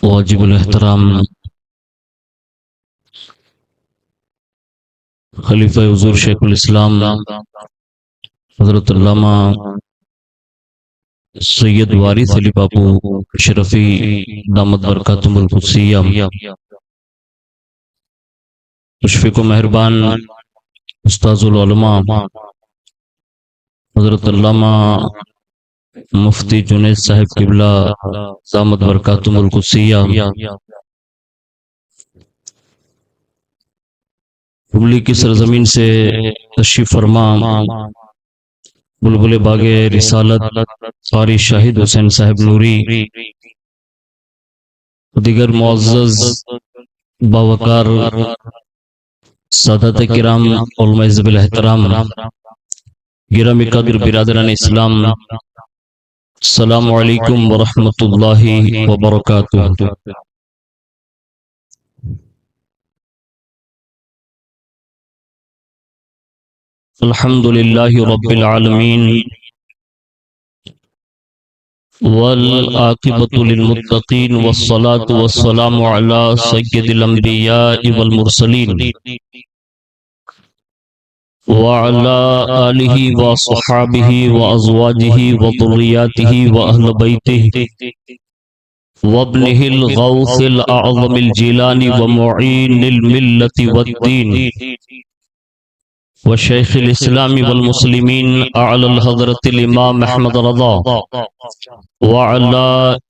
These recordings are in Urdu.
واجب الاحترام خلیفہ حضور شیخ الاسلام حضرت علامہ سید وارث علی بابو شرفی دامت برکاتہم القدسیہ، مشفق و مہربان استاذ العلماء حضرت علامہ مفتی جنید صاحب قبلہ دامت برکاتہم القدسیہ، حبلی کی سرزمین سے تشریف فرما بلبل باغ رسالت قاری شاہد حسین صاحب نوری، دیگر معزز باوقار سادات کرام علماء ذوی الاحترام، گرامی قدر برادران اسلام، السلام علیکم ورحمۃ اللہ وبرکاتہ۔ الحمد للہ رب العالمین والعاقبۃ للمتقین والصلاة والسلام علی سید الانبیاء والمرسلین وعلى آلہ وصحابہ وازواجہ وذریاتہ واہل بیتہ وابنہ الغوث الاعظم الجیلانی ومعین الملت والدین وشیخ الاسلام والمسلمین اعلی الحضرت الامام احمد رضا وعلى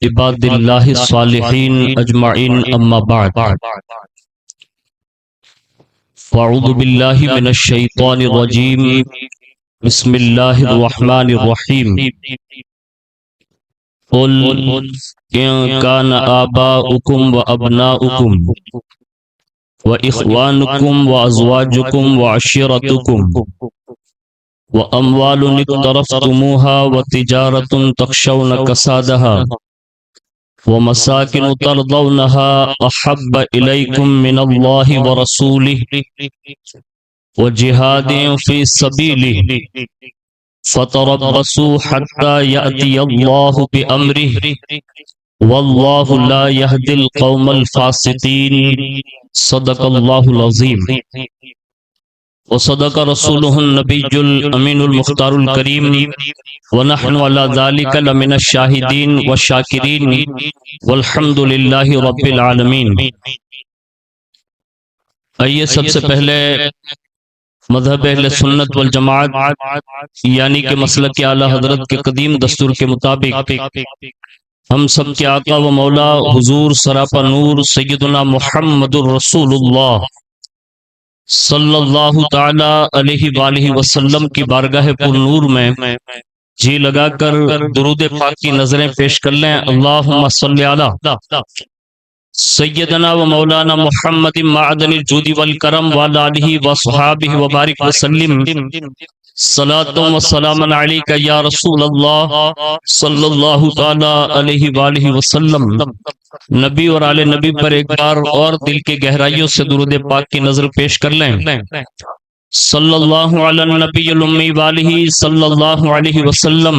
عباد اللہ الصالحین اجمعین، اما بعد، فاعوذ باللہ من الشیطان الرجیم، بسم اللہ الرحمن الرحیم، قل ان کان آباؤکم وابناؤکم وإخوانكم وأزواجكم وعشيرتكم وأموال اقترفتموها وتجارة تخشون كسادها ومساكن ترضونها أحب إليكم من الله ورسوله وجهاد في سبيله فتربصوا حتى يأتي الله بأمره واللہ لا يهدي القوم الفاسقین، صدق اللہ العظیم وصدق رسولہ النبی الامین المختار الکریم ونحن على ذلك لمن الشاہدین والشاکرین والحمد للہ رب العالمین۔ آئیے سب سے پہلے مذہب اہل سنت والجماعت یعنی کہ مسلک اعلی حضرت کے قدیم دستور کے مطابق ہم سب کے آقا و مولا حضور سراپا نور سیدنا محمد الرسول اللہ صلی اللہ تعالی علیہ وآلہ وسلم کی بارگاہ پر نور میں جی لگا کر درود پاک کی نظریں پیش کر لیں۔ اللہم صلی علی سیدنا و مولانا محمد معدن الجود والکرم وعلی آلہ وصحابہ وبارک وسلم، صلاۃ و سلام علیک یا رسول اللہ صلی اللہ تعالی علیہ وآلہ وسلم۔ نبی اور آل نبی پر ایک بار اور دل کے گہرائیوں سے درود پاک کی نظر پیش کر لیں۔ صلی اللہ علی النبی الامی وآلہ صلی اللہ علیہ وسلم،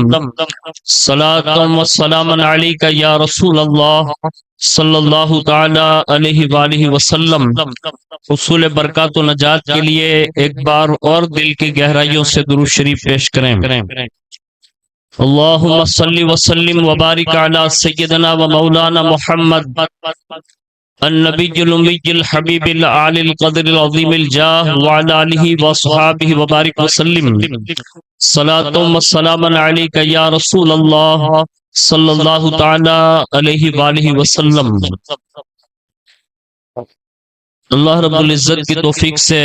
صلاۃ و سلام علیک یا رسول اللہ صلی اللہ تعالی علیہ وآلہ وسلم۔ حصول برکات و نجات کے لیے ایک بار اور دل کی گہرائیوں سے درود شریف پیش کریں۔ اللہم صلی وسلم وبارک علی سیدنا و مولانا محمد النبی الامی الحبیب العالی القدر العظیم الجاہ وعلی آلہ وصحابہ وبارک وسلم، صلاۃ و سلام علیک یا رسول اللہ صلی اللہ تعالی علیہ وآلہ وسلم۔ اللہ رب العزت کی توفیق سے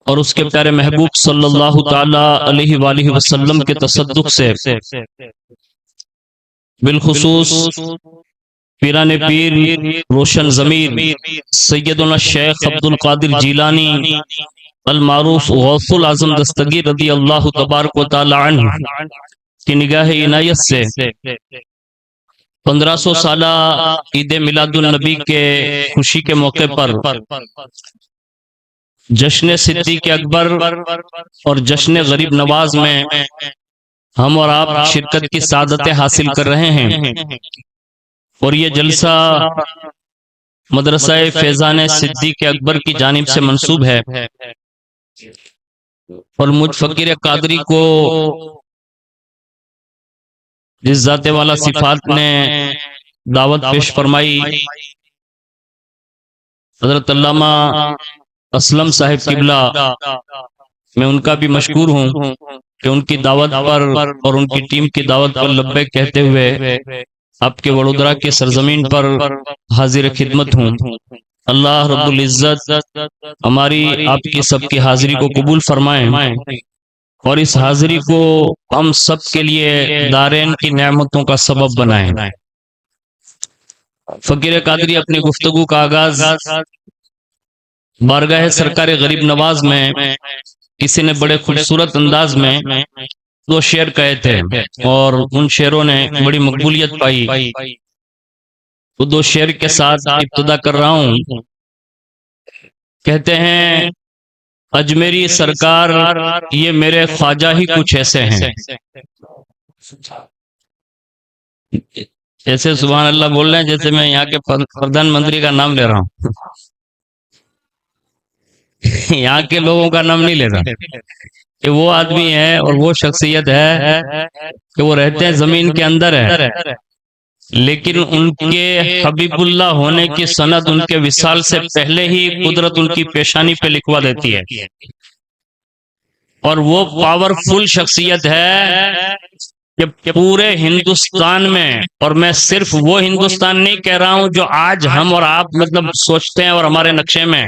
اور اس کے پیارے محبوب صلی اللہ تعالی علیہ وآلہ وسلم کے تصدق سے بالخصوص پیران پیر روشن ضمیر سیدنا شیخ عبد القادر جیلانی المعروف غوث العظم دستگیر رضی اللہ تبارک و تعالی عنہ کی نگاہ عنایت سے 1500 سالہ عید میلاد النبی کے خوشی کے موقع پر جشن صدیق اکبر اور جشن غریب نواز میں ہم اور آپ شرکت کی سعادتیں حاصل کر رہے ہیں۔ اور یہ جلسہ مدرسہ فیضان صدیق اکبر کی جانب سے منسوب ہے، اور مجھ فقیر قادری کو جس ذات والا صفات نے دعوت پیش فرمائی، حضرت علامہ اسلم صاحب قبلہ، میں ان کا بھی مشکور ہوں کہ ان کی دعوت پر اور ان کی ٹیم کی دعوت پر لبیک کہتے ہوئے آپ کے وڈودرا کی سرزمین پر حاضر خدمت ہوں۔ اللہ رب العزت ہماری آپ کی سب کی حاضری کو قبول فرمائیں، اور اس حاضری کو ہم سب کے لیے دارین کی نعمتوں کا سبب بنائیں۔ فقیر قادری اپنی گفتگو کا آغاز بارگاہ سرکار غریب نواز میں کسی نے بڑے خوبصورت انداز میں دو شعر کہے تھے، اور ان شعروں نے بڑی مقبولیت پائی۔ وہ دو شعر کے ساتھ ابتدا کر رہا ہوں۔ کہتے ہیں اجمیری سرکار یہ میرے خواجہ ہی کچھ ایسے ہیں، ایسے سبحان اللہ بول رہے ہیں جیسے میں یہاں کے پردھان منتری کا نام لے رہا ہوں، یہاں کے لوگوں کا نام نہیں لے رہا، کہ وہ آدمی ہے اور وہ شخصیت ہے کہ وہ رہتے ہیں زمین کے اندر ہے، لیکن ان کے حبیب اللہ ہونے کی سند ان کے وصال سے پہلے ہی قدرت ان کی پیشانی پہ لکھوا دیتی ہے، اور وہ پاورفل شخصیت ہے کہ پورے ہندوستان میں، اور میں صرف وہ ہندوستان نہیں کہہ رہا ہوں جو آج ہم اور آپ مطلب سوچتے ہیں اور ہمارے نقشے میں،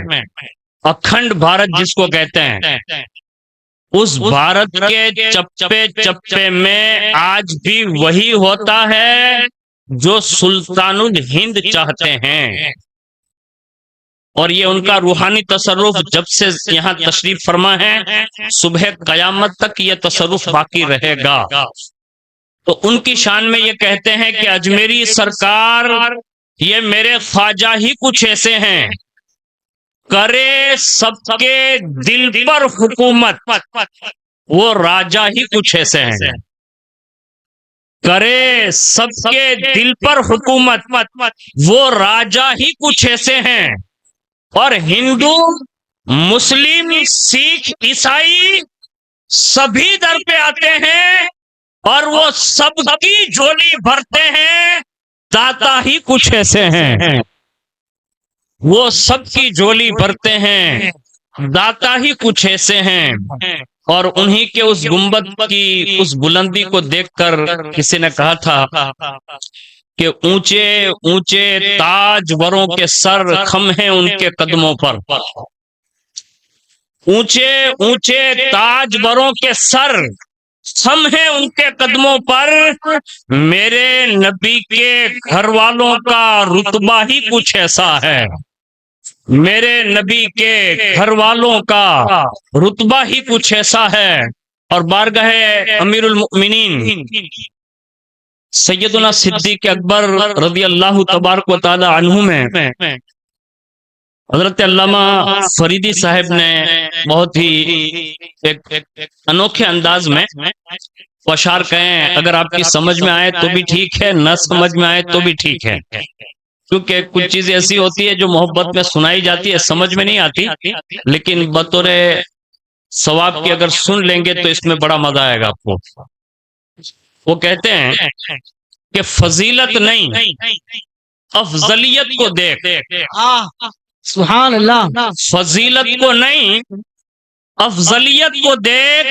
اکھنڈ بھارت جس کو کہتے ہیں، اس بھارت کے چپے چپے میں آج بھی وہی ہوتا ہے جو سلطان الہند چاہتے ہیں، اور یہ ان کا روحانی تصرف جب سے یہاں تشریف فرما ہے صبح قیامت تک یہ تصرف باقی رہے گا۔ تو ان کی شان میں یہ کہتے ہیں کہ اجمیری سرکار یہ میرے خواجہ ہی کچھ ایسے ہیں، کرے سب کے دل پر حکومت وہ راجہ ہی کچھ ایسے ہیں، کرے سب کے دل پر حکومت وہ راجہ ہی کچھ ایسے ہیں، اور ہندو مسلم سکھ عیسائی سبھی در پہ آتے ہیں اور وہ سب کی جھولی بھرتے ہیں، داتا ہی کچھ ایسے ہیں، وہ سب کی جھولی بھرتے ہیں، داتا ہی کچھ ایسے ہیں۔ اور انہی کے اس گنبد کی اس بلندی کو دیکھ کر کسی نے کہا تھا کہ اونچے اونچے تاجوروں کے سر خم ہیں ان کے قدموں پر، اونچے اونچے تاجوروں کے سر خم ہیں ان کے قدموں پر، میرے نبی کے گھر والوں کا رتبہ ہی کچھ ایسا ہے، میرے نبی کے گھر والوں کا رتبہ ہی کچھ ایسا ہے۔ اور بارگاہ امیر المؤمنین سیدنا صدیق اکبر رضی اللہ تبارک و تعالی عنہ میں حضرت علامہ فریدی صاحب نے بہت ہی ایک انوکھے انداز میں اشعار کہیں، اگر آپ کی سمجھ میں آئے تو بھی ٹھیک ہے، نہ سمجھ میں آئے تو بھی ٹھیک ہے، کیونکہ کچھ چیزیں ایسی ہوتی ہے جو محبت میں سنائی جاتی ہے، سمجھ میں نہیں آتی، لیکن بطور ثواب کی اگر سن لیں گے تو اس میں بڑا مزہ آئے گا آپ کو۔ وہ کہتے ہیں کہ فضیلت نہیں افضلیت کو دیکھ، سبحان اللہ، فضیلت کو نہیں افضلیت کو دیکھ،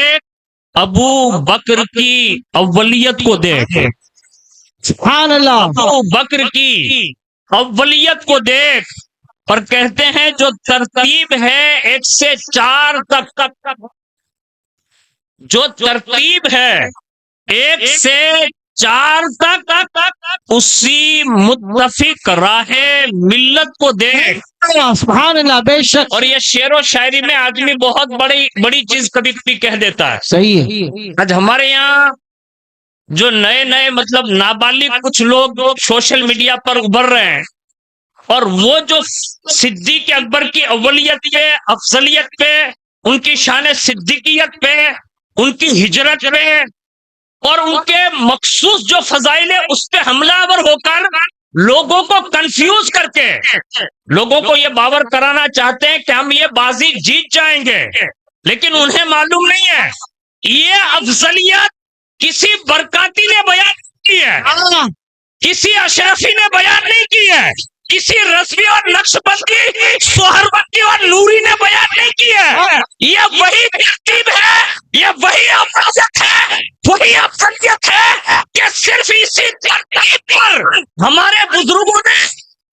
ابو بکر کی اولیت کو دیکھ، سبحان اللہ، ابو بکر کی اولیت کو دیکھ، اور کہتے ہیں جو ترتیب ہے 1 سے 4 تک، جو ترتیب ہے 1 سے 4 تک، اسی متفق راہ ملت کو دیکھ۔ سبحان اللہ، بے شک، اور یہ شعر و شاعری میں آدمی بہت بڑی چیز کبھی کبھی کہہ دیتا ہے۔ صحیح ہے۔ آج ہمارے یہاں جو نئے مطلب نابالغ کچھ لوگ سوشل میڈیا پر ابھر رہے ہیں، اور وہ جو صدیق اکبر کی اولیت پہ، افضلیت پہ، ان کی شان صدیقیت پہ، ان کی ہجرت پہ، اور ان کے مخصوص جو فضائل ہے اس پہ حملہ آور ہو کر لوگوں کو کنفیوز کر کے لوگوں کو یہ باور کرانا چاہتے ہیں کہ ہم یہ بازی جیت جائیں گے، لیکن انہیں معلوم نہیں ہے یہ افضلیت کسی برکاتی نے بیان نہیں کی ہے، کسی اشرفی نے بیان نہیں کی ہے، کسی رضوی اور نقش بندی سہروردی اور نوری نے بیان نہیں کی ہے، یہ وہی ترتیب ہے، یہ وہی افضلیت ہے، وہی افضلیت ہے کہ صرف اسی ترتیب پر ہمارے بزرگوں نے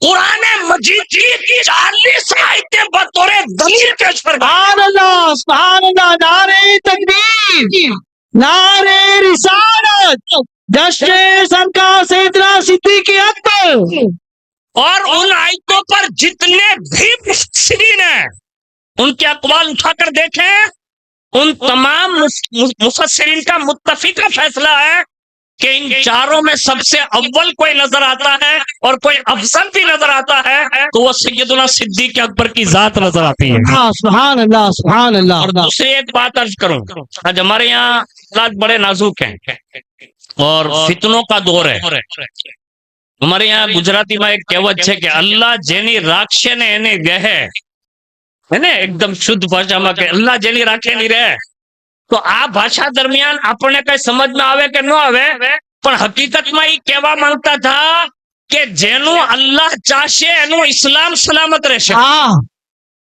قرآن مجید کی 40 آیتیں بطور دلیل پیش فرمائی۔ سبحان اللہ، نعرہ تکبیر، نعرہ رسالت، جشن سرکار سیدنا صدیق اکبر۔ اور ان آیتوں پر جتنے بھی مفسرین ہیں ان کے اقوال اٹھا کر دیکھیں، ان تمام مفسرین کا متفقہ فیصلہ ہے کہ ان چاروں میں سب سے اول کوئی نظر آتا ہے اور کوئی افضل بھی نظر آتا ہے تو وہ سیدنا صدیق اکبر کی ذات نظر آتی ہے۔ سبحان اللہ، سبحان اللہ۔ اور دوسری ایک بات عرض کروں، آج ہمارے یہاں حالات بڑے نازک ہیں اور فتنوں کا دور ہے۔ ہمارے یہاں گجراتی میں ایک کہوت ہے کہ اللہ جینی راکشے نے انہیں گہے ہے نا، ایک دم شدھ بھاشا میں کہ اللہ جینی راکھے نہیں رہے تو આ ભાષા દરમિયાન આપણને કઈ સમજ માં આવે કે ન આવે, પણ હકીકતમાં એ કહેવા માંગતા હતા કે જેનું અલ્લાહ ચાહશે એનું ઇસ્લામ સલામત રહેશે,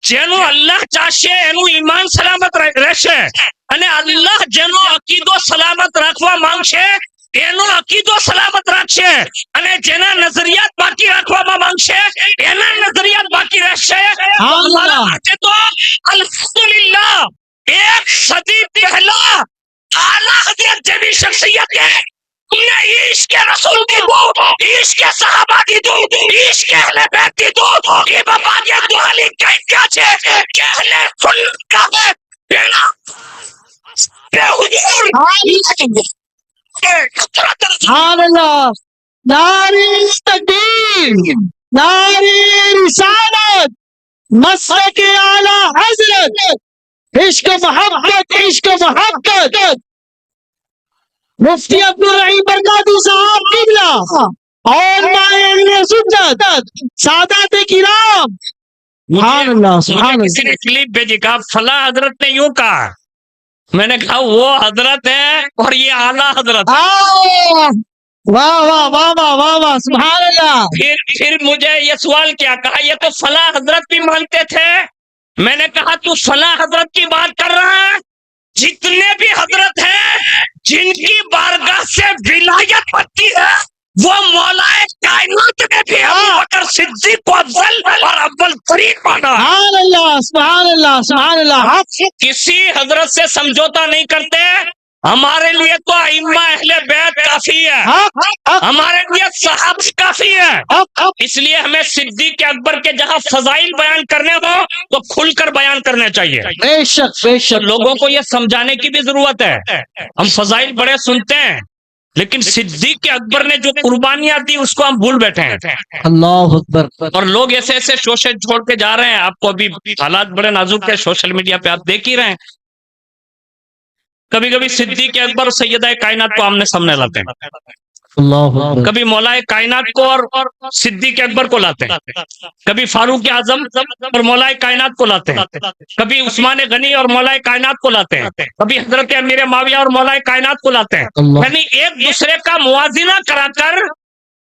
જેનું અલ્લાહ ચાહશે એનું ઈમાન સલામત રહેશે, અને અલ્લાહ જેનો અકીદો સલામત રાખવા માંગશે એનો અકીદો સલામત રાખશે, અને જેના નજરિયાત બાકી રાખવામાં માંગશે એના નજરિયાત બાકી રહેશે। અમારા માટે તો અલ્હમ્દુલિલ્લાહ ایک صدی پہلا اعلیٰ حضرت جیسی شخصیت ہے، تم نے عشق رسول کی دو، عشق صحابہ کی دو، عشق اہل بیت کی دو، یہ بابا یہ دعالی کیا چھے کہ اہل سنت کا ہے بیڑا بے حضور۔ سبحان اللہ، نعرہ تکبیر، نعرہ رسالت، مسلک اعلی حضرت، عشق محبت، عشق محبت، مفتی عبدالرحیم برکاتی صاحب قبلہ اور مائع سنت، سادات کرام۔ سبحان اللہ، سبحان اللہ۔ کسی نے کلپ بھیجی، کہا فلاں حضرت نے یوں کہا، میں نے کہا وہ حضرت ہے اور یہ اعلیٰ حضرت ہے۔ واہ واہ واہ واہ واہ واہ، سبحان اللہ۔ پھر مجھے یہ سوال کیا، کہا یہ تو فلاں حضرت بھی مانتے تھے، میں نے کہا تو فلاں حضرت کی بات کر رہا ہے، جتنے بھی حضرت ہیں جن کی بارگاہ سے ولایت بنتی ہے وہ مولا کائنات نے بھی ابو بکر صدیق کو افضل اور اول ترین مانا۔ سبحان اللہ، سبحان اللہ، سبحان اللہ۔ کسی حضرت سے سمجھوتا نہیں کرتے، ہمارے لیے تو ائمہ اہل بیت کافی ہے، ہمارے لیے صحابہ کافی ہے، اس لیے ہمیں صدیق اکبر کے جہاں فضائل بیان کرنے ہو تو کھل کر بیان کرنے چاہیے۔ بے شک، بے شک۔ لوگوں کو یہ سمجھانے کی بھی ضرورت ہے، ہم فضائل بڑے سنتے ہیں لیکن صدیق اکبر نے جو قربانیاں دی اس کو ہم بھول بیٹھے ہیں۔ اللہ اکبر۔ اور لوگ ایسے ایسے شوشے چھوڑ کے جا رہے ہیں، آپ کو ابھی حالات بڑے نازک ہے، سوشل میڈیا پہ آپ دیکھ ہی رہے ہیں، کبھی کبھی صدیق اکبر سیدہ کائنات کو آمنے سامنے لاتے ہیں، اللہ اکبر۔ کبھی مولا کائنات کو اور صدیق اکبر کو لاتے ہیں، کبھی فاروق اعظم اور مولا کائنات کو لاتے ہیں، کبھی عثمان غنی اور مولا کائنات کو لاتے ہیں، کبھی حضرت امیر معاویہ اور مولا کائنات کو لاتے ہیں، یعنی ایک دوسرے کا موازنہ کرا کر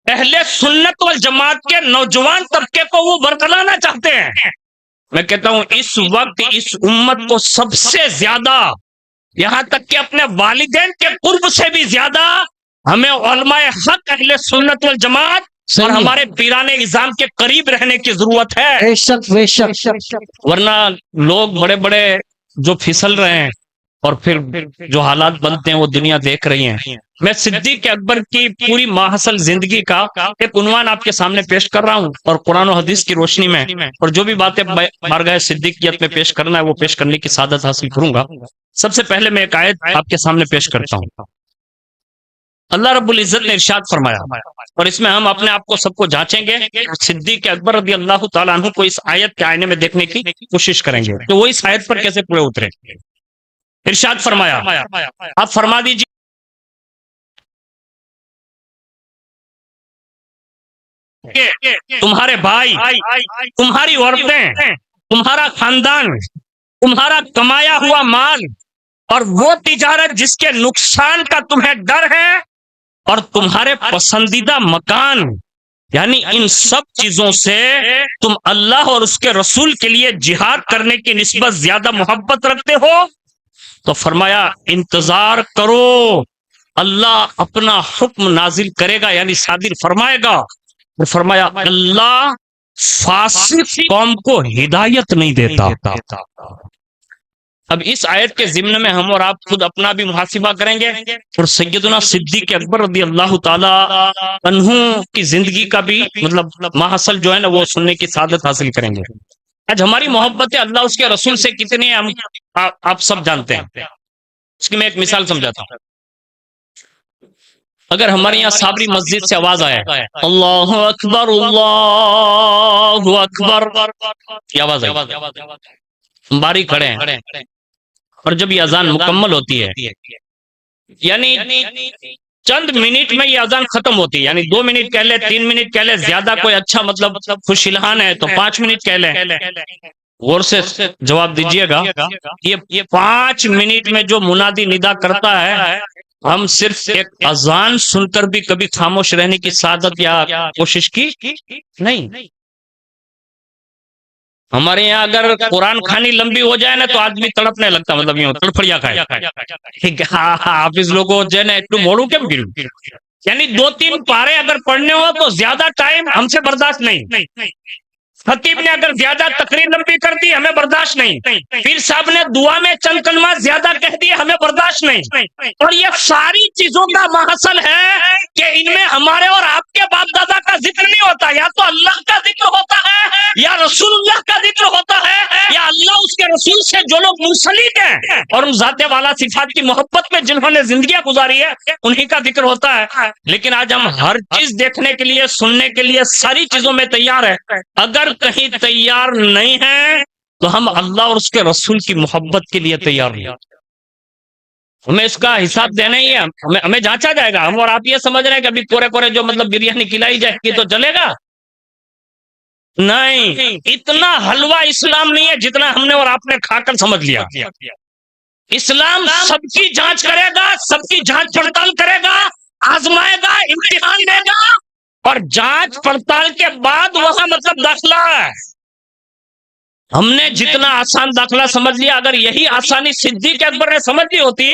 اہل سنت والجماعت کے نوجوان طبقے کو وہ برگلانا چاہتے ہیں۔ میں کہتا ہوں اس وقت اس امت کو سب سے زیادہ، یہاں تک کہ اپنے والدین کے قرب سے بھی زیادہ، ہمیں علماء حق اہل سنت والجماعت اور ہمارے پیران اعظام کے قریب رہنے کی ضرورت ہے، بے شک، بے شک۔ ورنہ لوگ بڑے بڑے جو پھسل رہے ہیں اور پھر جو حالات بنتے ہیں وہ دنیا دیکھ رہی ہیں۔ میں صدیق اکبر کی پوری ماحصل زندگی کا ایک عنوان آپ کے سامنے پیش کر رہا ہوں اور قرآن و حدیث کی روشنی میں، اور جو بھی باتیں بارگاہ صدیقیت میں پیش کرنا ہے وہ پیش کرنے کی سعادت حاصل کروں گا۔ سب سے پہلے میں ایک آیت آپ کے سامنے پیش کرتا ہوں۔ اللہ رب العزت نے ارشاد فرمایا، اور اس میں ہم اپنے آپ کو سب کو جانچیں گے، صدیق اکبر رضی اللہ تعالیٰ عنہ کو اس آیت کے آئینے میں دیکھنے کی کوشش کریں گے کہ وہ اس آیت پر کیسے پورے اترے۔ ارشاد فرمایا، آپ فرما دیجیے تمہارے بھائی، تمہاری عورتیں، تمہارا خاندان، تمہارا کمایا ہوا مال، اور وہ تجارت جس کے نقصان کا تمہیں ڈر ہے، اور تمہارے پسندیدہ مکان، یعنی ان سب چیزوں سے تم اللہ اور اس کے رسول کے لیے جہاد کرنے کی نسبت زیادہ محبت رکھتے ہو، تو فرمایا انتظار کرو، اللہ اپنا حکم نازل کرے گا، یعنی صادر فرمائے گا۔ اور فرمایا اللہ فاسق قوم کو ہدایت نہیں دیتا۔ اب اس آیت کے ضمن میں ہم اور آپ خود اپنا بھی محاسبہ کریں گے، اور سیدنا صدیق اکبر رضی اللہ تعالی عنہ کی زندگی کا بھی مطلب ماحصل جو ہے نا وہ سننے کی سعادت حاصل کریں گے۔ آج ہماری محبت اللہ اس کے رسول سے کتنی ہم آپ سب جانتے ہیں۔ اس کی میں ایک مثال سمجھاتا ہوں۔ اگر ہمارے یہاں صابری مسجد سے آواز آئے اللہ اکبر اللہ اکبر، یہ آواز آئی، باری کھڑے ہیں، اور جب یہ اذان مکمل ہوتی ہے، یعنی چند منٹ میں یہ اذان ختم ہوتی ہے، یعنی 2 منٹ کہہ لے، 3 منٹ کہہ لے، زیادہ کوئی اچھا مطلب خوش الہان ہے تو 5 منٹ کہہ لے۔ غور سے جواب دیجئے گا، یہ 5 منٹ میں جو منادی ندا کرتا ہے، ہم صرف ایک اذان سن کر بھی کبھی خاموش رہنے کی سعادت یا کوشش کی نہیں۔ ہمارے یہاں اگر قرآن خوانی لمبی ہو جائے نا تو آدمی تڑپنے لگتا، مطلب یوں تڑپڑیا کھائے، ٹھیک ہے، حافظ لوگوں جو ہے نا ایک موڑوں کے گرو، یعنی 2-3 پارے اگر پڑھنے ہو تو زیادہ ٹائم ہم سے برداشت نہیں۔ خطیب نے اگر زیادہ تقریر لمبی کر دی ہمیں برداشت نہیں، پیر صاحب نے دعا میں چند کلمات زیادہ کہہ دیے ہمیں برداشت نہیں۔ اور یہ ساری چیزوں کا محصل ہے کہ ان میں ہمارے اور آپ کے باپ دادا کا ذکر نہیں ہوتا، یا تو اللہ کا ذکر ہوتا ہے یا رسول اللہ کا ذکر ہوتا ہے، یا اللہ اس کے رسول سے جو لوگ منسلک ہیں اور ان ذات والا صفات کی محبت میں جنہوں نے زندگیاں گزاری ہے انہی کا ذکر ہوتا ہے۔ لیکن آج ہم ہر چیز دیکھنے کے لیے، سننے کے لیے، ساری چیزوں میں تیار ہیں، اگر کہیں تیار نہیں ہیں تو ہم اللہ اور اس کے رسول کی محبت کے لیے تیار نہیں۔ ہمیں اس کا حساب دینا ہی ہے، ہمیں جانچا جائے گا۔ ہم اور آپ یہ سمجھ رہے ہیں کہ ابھی کورے جو مطلب بریانی کھلائی جائے گی تو چلے گا، نہیں، اتنا حلوہ اسلام نہیں ہے جتنا ہم نے اور آپ نے کھا کر سمجھ لیا۔ اسلام سب کی جانچ کرے گا، سب کی جانچ پڑتال کرے گا، آزمائے گا، امتحان دے گا، اور جانچ پڑتال کے بعد وہاں مطلب داخلہ ہے۔ ہم نے جتنا آسان داخلہ سمجھ لیا، اگر یہی آسانی صدیق اکبر نے سمجھ لی ہوتی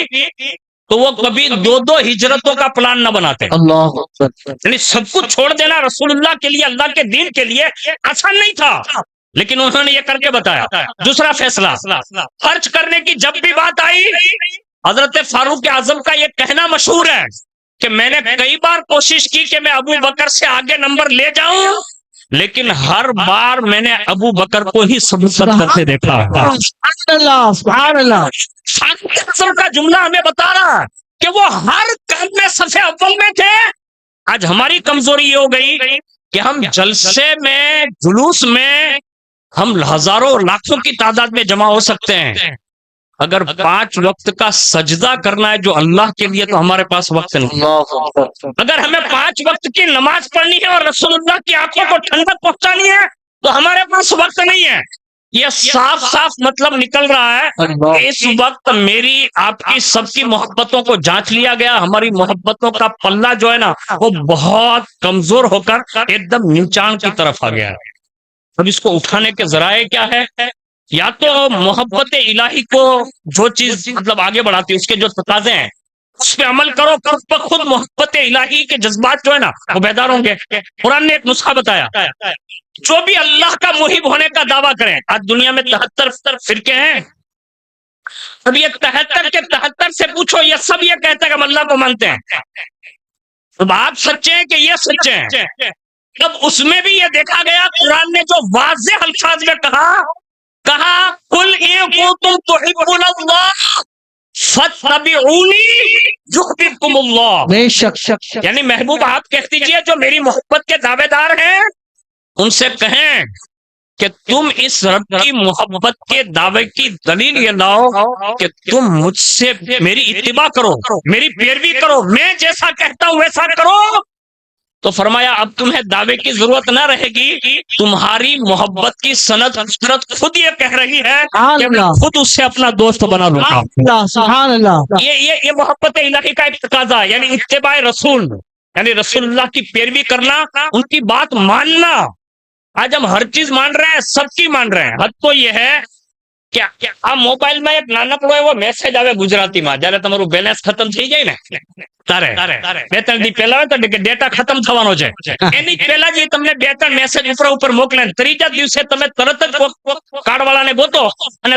تو وہ کبھی 2 ہجرتوں کا پلان نہ بناتے۔ اللہ، یعنی سب کچھ چھوڑ دینا رسول اللہ کے لیے، اللہ کے دین کے لیے آسان نہیں تھا، لیکن انہوں نے یہ کر کے بتایا۔ دوسرا فیصلہ، خرچ کرنے کی جب بھی بات آئی، حضرت فاروق اعظم کا یہ کہنا مشہور ہے کہ میں نے کئی بار کوشش کی کہ میں ابو بکر سے آگے نمبر لے جاؤں، لیکن ہر بار میں نے ابو بکر کو ہی سبقت کرتے دیکھا۔ سبحان اللہ، کا جملہ ہمیں بتا رہا ہے کہ وہ ہر کام میں صف اول میں تھے۔ آج ہماری کمزوری یہ ہو گئی کہ ہم جلسے میں، جلوس میں ہم ہزاروں اور لاکھوں کی تعداد میں جمع ہو سکتے ہیں، اگر 5 وقت کا سجدہ کرنا ہے جو اللہ کے لیے تو ہمارے پاس وقت نہیں۔ اگر ہمیں 5 وقت کی نماز پڑھنی ہے اور رسول اللہ کی آنکھوں کو ٹھنڈک پہنچانی ہے تو ہمارے پاس وقت نہیں ہے۔ یہ صاف صاف مطلب نکل رہا ہے اس وقت میری، آپ کی، سب کی محبتوں کو جانچ لیا گیا، ہماری محبتوں کا پلہ جو ہے نا وہ بہت کمزور ہو کر ایک دم نیچان کی طرف آ گیا ہے۔ اب اس کو اٹھانے کے ذرائع کیا ہے؟ یا تو محبت الہی کو جو چیز مطلب آگے بڑھاتی ہے، اس کے جو تقاضے ہیں اس پہ عمل کرو، خود محبت الہی کے جذبات جو ہے نا وہ بیدار ہوں گے۔ قرآن نے ایک نسخہ بتایا، جو بھی اللہ کا محب ہونے کا دعویٰ کریں، آج دنیا میں 73 فرقے ہیں، اب یہ 73 کے 73 سے پوچھو، یہ سب یہ کہتے ہیں کہ ہم اللہ کو مانتے ہیں، اب آپ سچے ہیں کہ یہ سچے ہیں؟ اب اس میں بھی یہ دیکھا گیا، قرآن نے جو واضح الفاظ میں کہا قل ان کنتم تحبون اللہ فاتبعونی یحببکم اللہ، بے شک، یعنی محبوب آپ کہہ دیجئے جو میری محبت کے دعوے دار ہیں ان سے کہیں کہ تم اس رب کی محبت کے دعوے کی دلیل یہ لاؤ کہ تم مجھ سے میری اتباع کرو، میری پیروی کرو، میں جیسا کہتا ہوں ویسا کرو، تو فرمایا اب تمہیں دعوے کی ضرورت نہ رہے گی، تمہاری محبت کی سند فطرت خود یہ کہہ رہی ہے کہ میں خود اس سے اپنا دوست بنا لوں گا۔ سبحان اللہ۔ یہ محبت الہی کا ایک تقاضا، یعنی اتباع رسول، یعنی رسول اللہ کی پیروی کرنا، ان کی بات ماننا۔ آج ہم ہر چیز مان رہے ہیں، سب کی مان رہے ہیں۔ حد تو یہ ہے کہ આ મોબાઈલમાં એક નાનકડો એવો મેસેજ આવે ગુજરાતીમાં, જ્યારે તમારું બેલેન્સ ખતમ થઈ જાય ને તારે 2-3 દી પહેલા હોય તો કે ડેટા ખતમ થવાનો છે, એની પહેલા જ તમને 2-3 મેસેજ ઉપર મોકલે, ત્રીજા દિવસે તમે તરત જ કાર્ડવાળાને ગોતો અને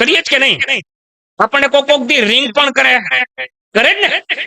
કરીએ જ કે નહીં? આપણને કોક દી રિંગ પણ કરે જ ને,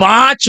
5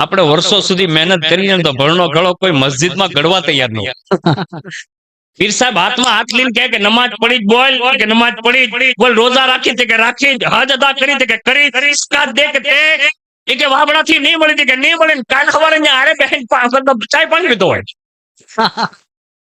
આપણે વર્ષો સુધી મહેનત કરીને તો ભણનો ગળો કોઈ મસ્જિદમાં ગળવા તૈયાર ન હોય। પીર સાહેબ હાથમાં હાથ લઈને કહે કે નમાજ પડી બોલ, કે નમાજ પડી બોલ, રોજા રાખી તે કે રાખી, હજ અદા કરી તે કે કરી, ઇસ્કાત દે કે તે, એ કે વાબડાથી નહીં મળી તે કે નહીં મળી, કાલ સવારે ને આરે બહેન ચાય પાણી પીતો હોય।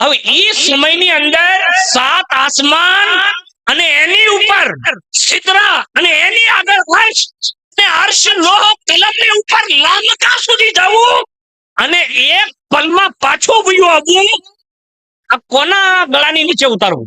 હવે એ સમયની અંદર 7 આસમાન અને એની ઉપર સિદરા અને એની આગળ ફર્શ અને અર્શ લોહ કલમની ઉપર લામકા સુધી જવું અને એક પલમાં પાછું વયું આવવું, આ કોના ગળાની નીચે ઉતારવું?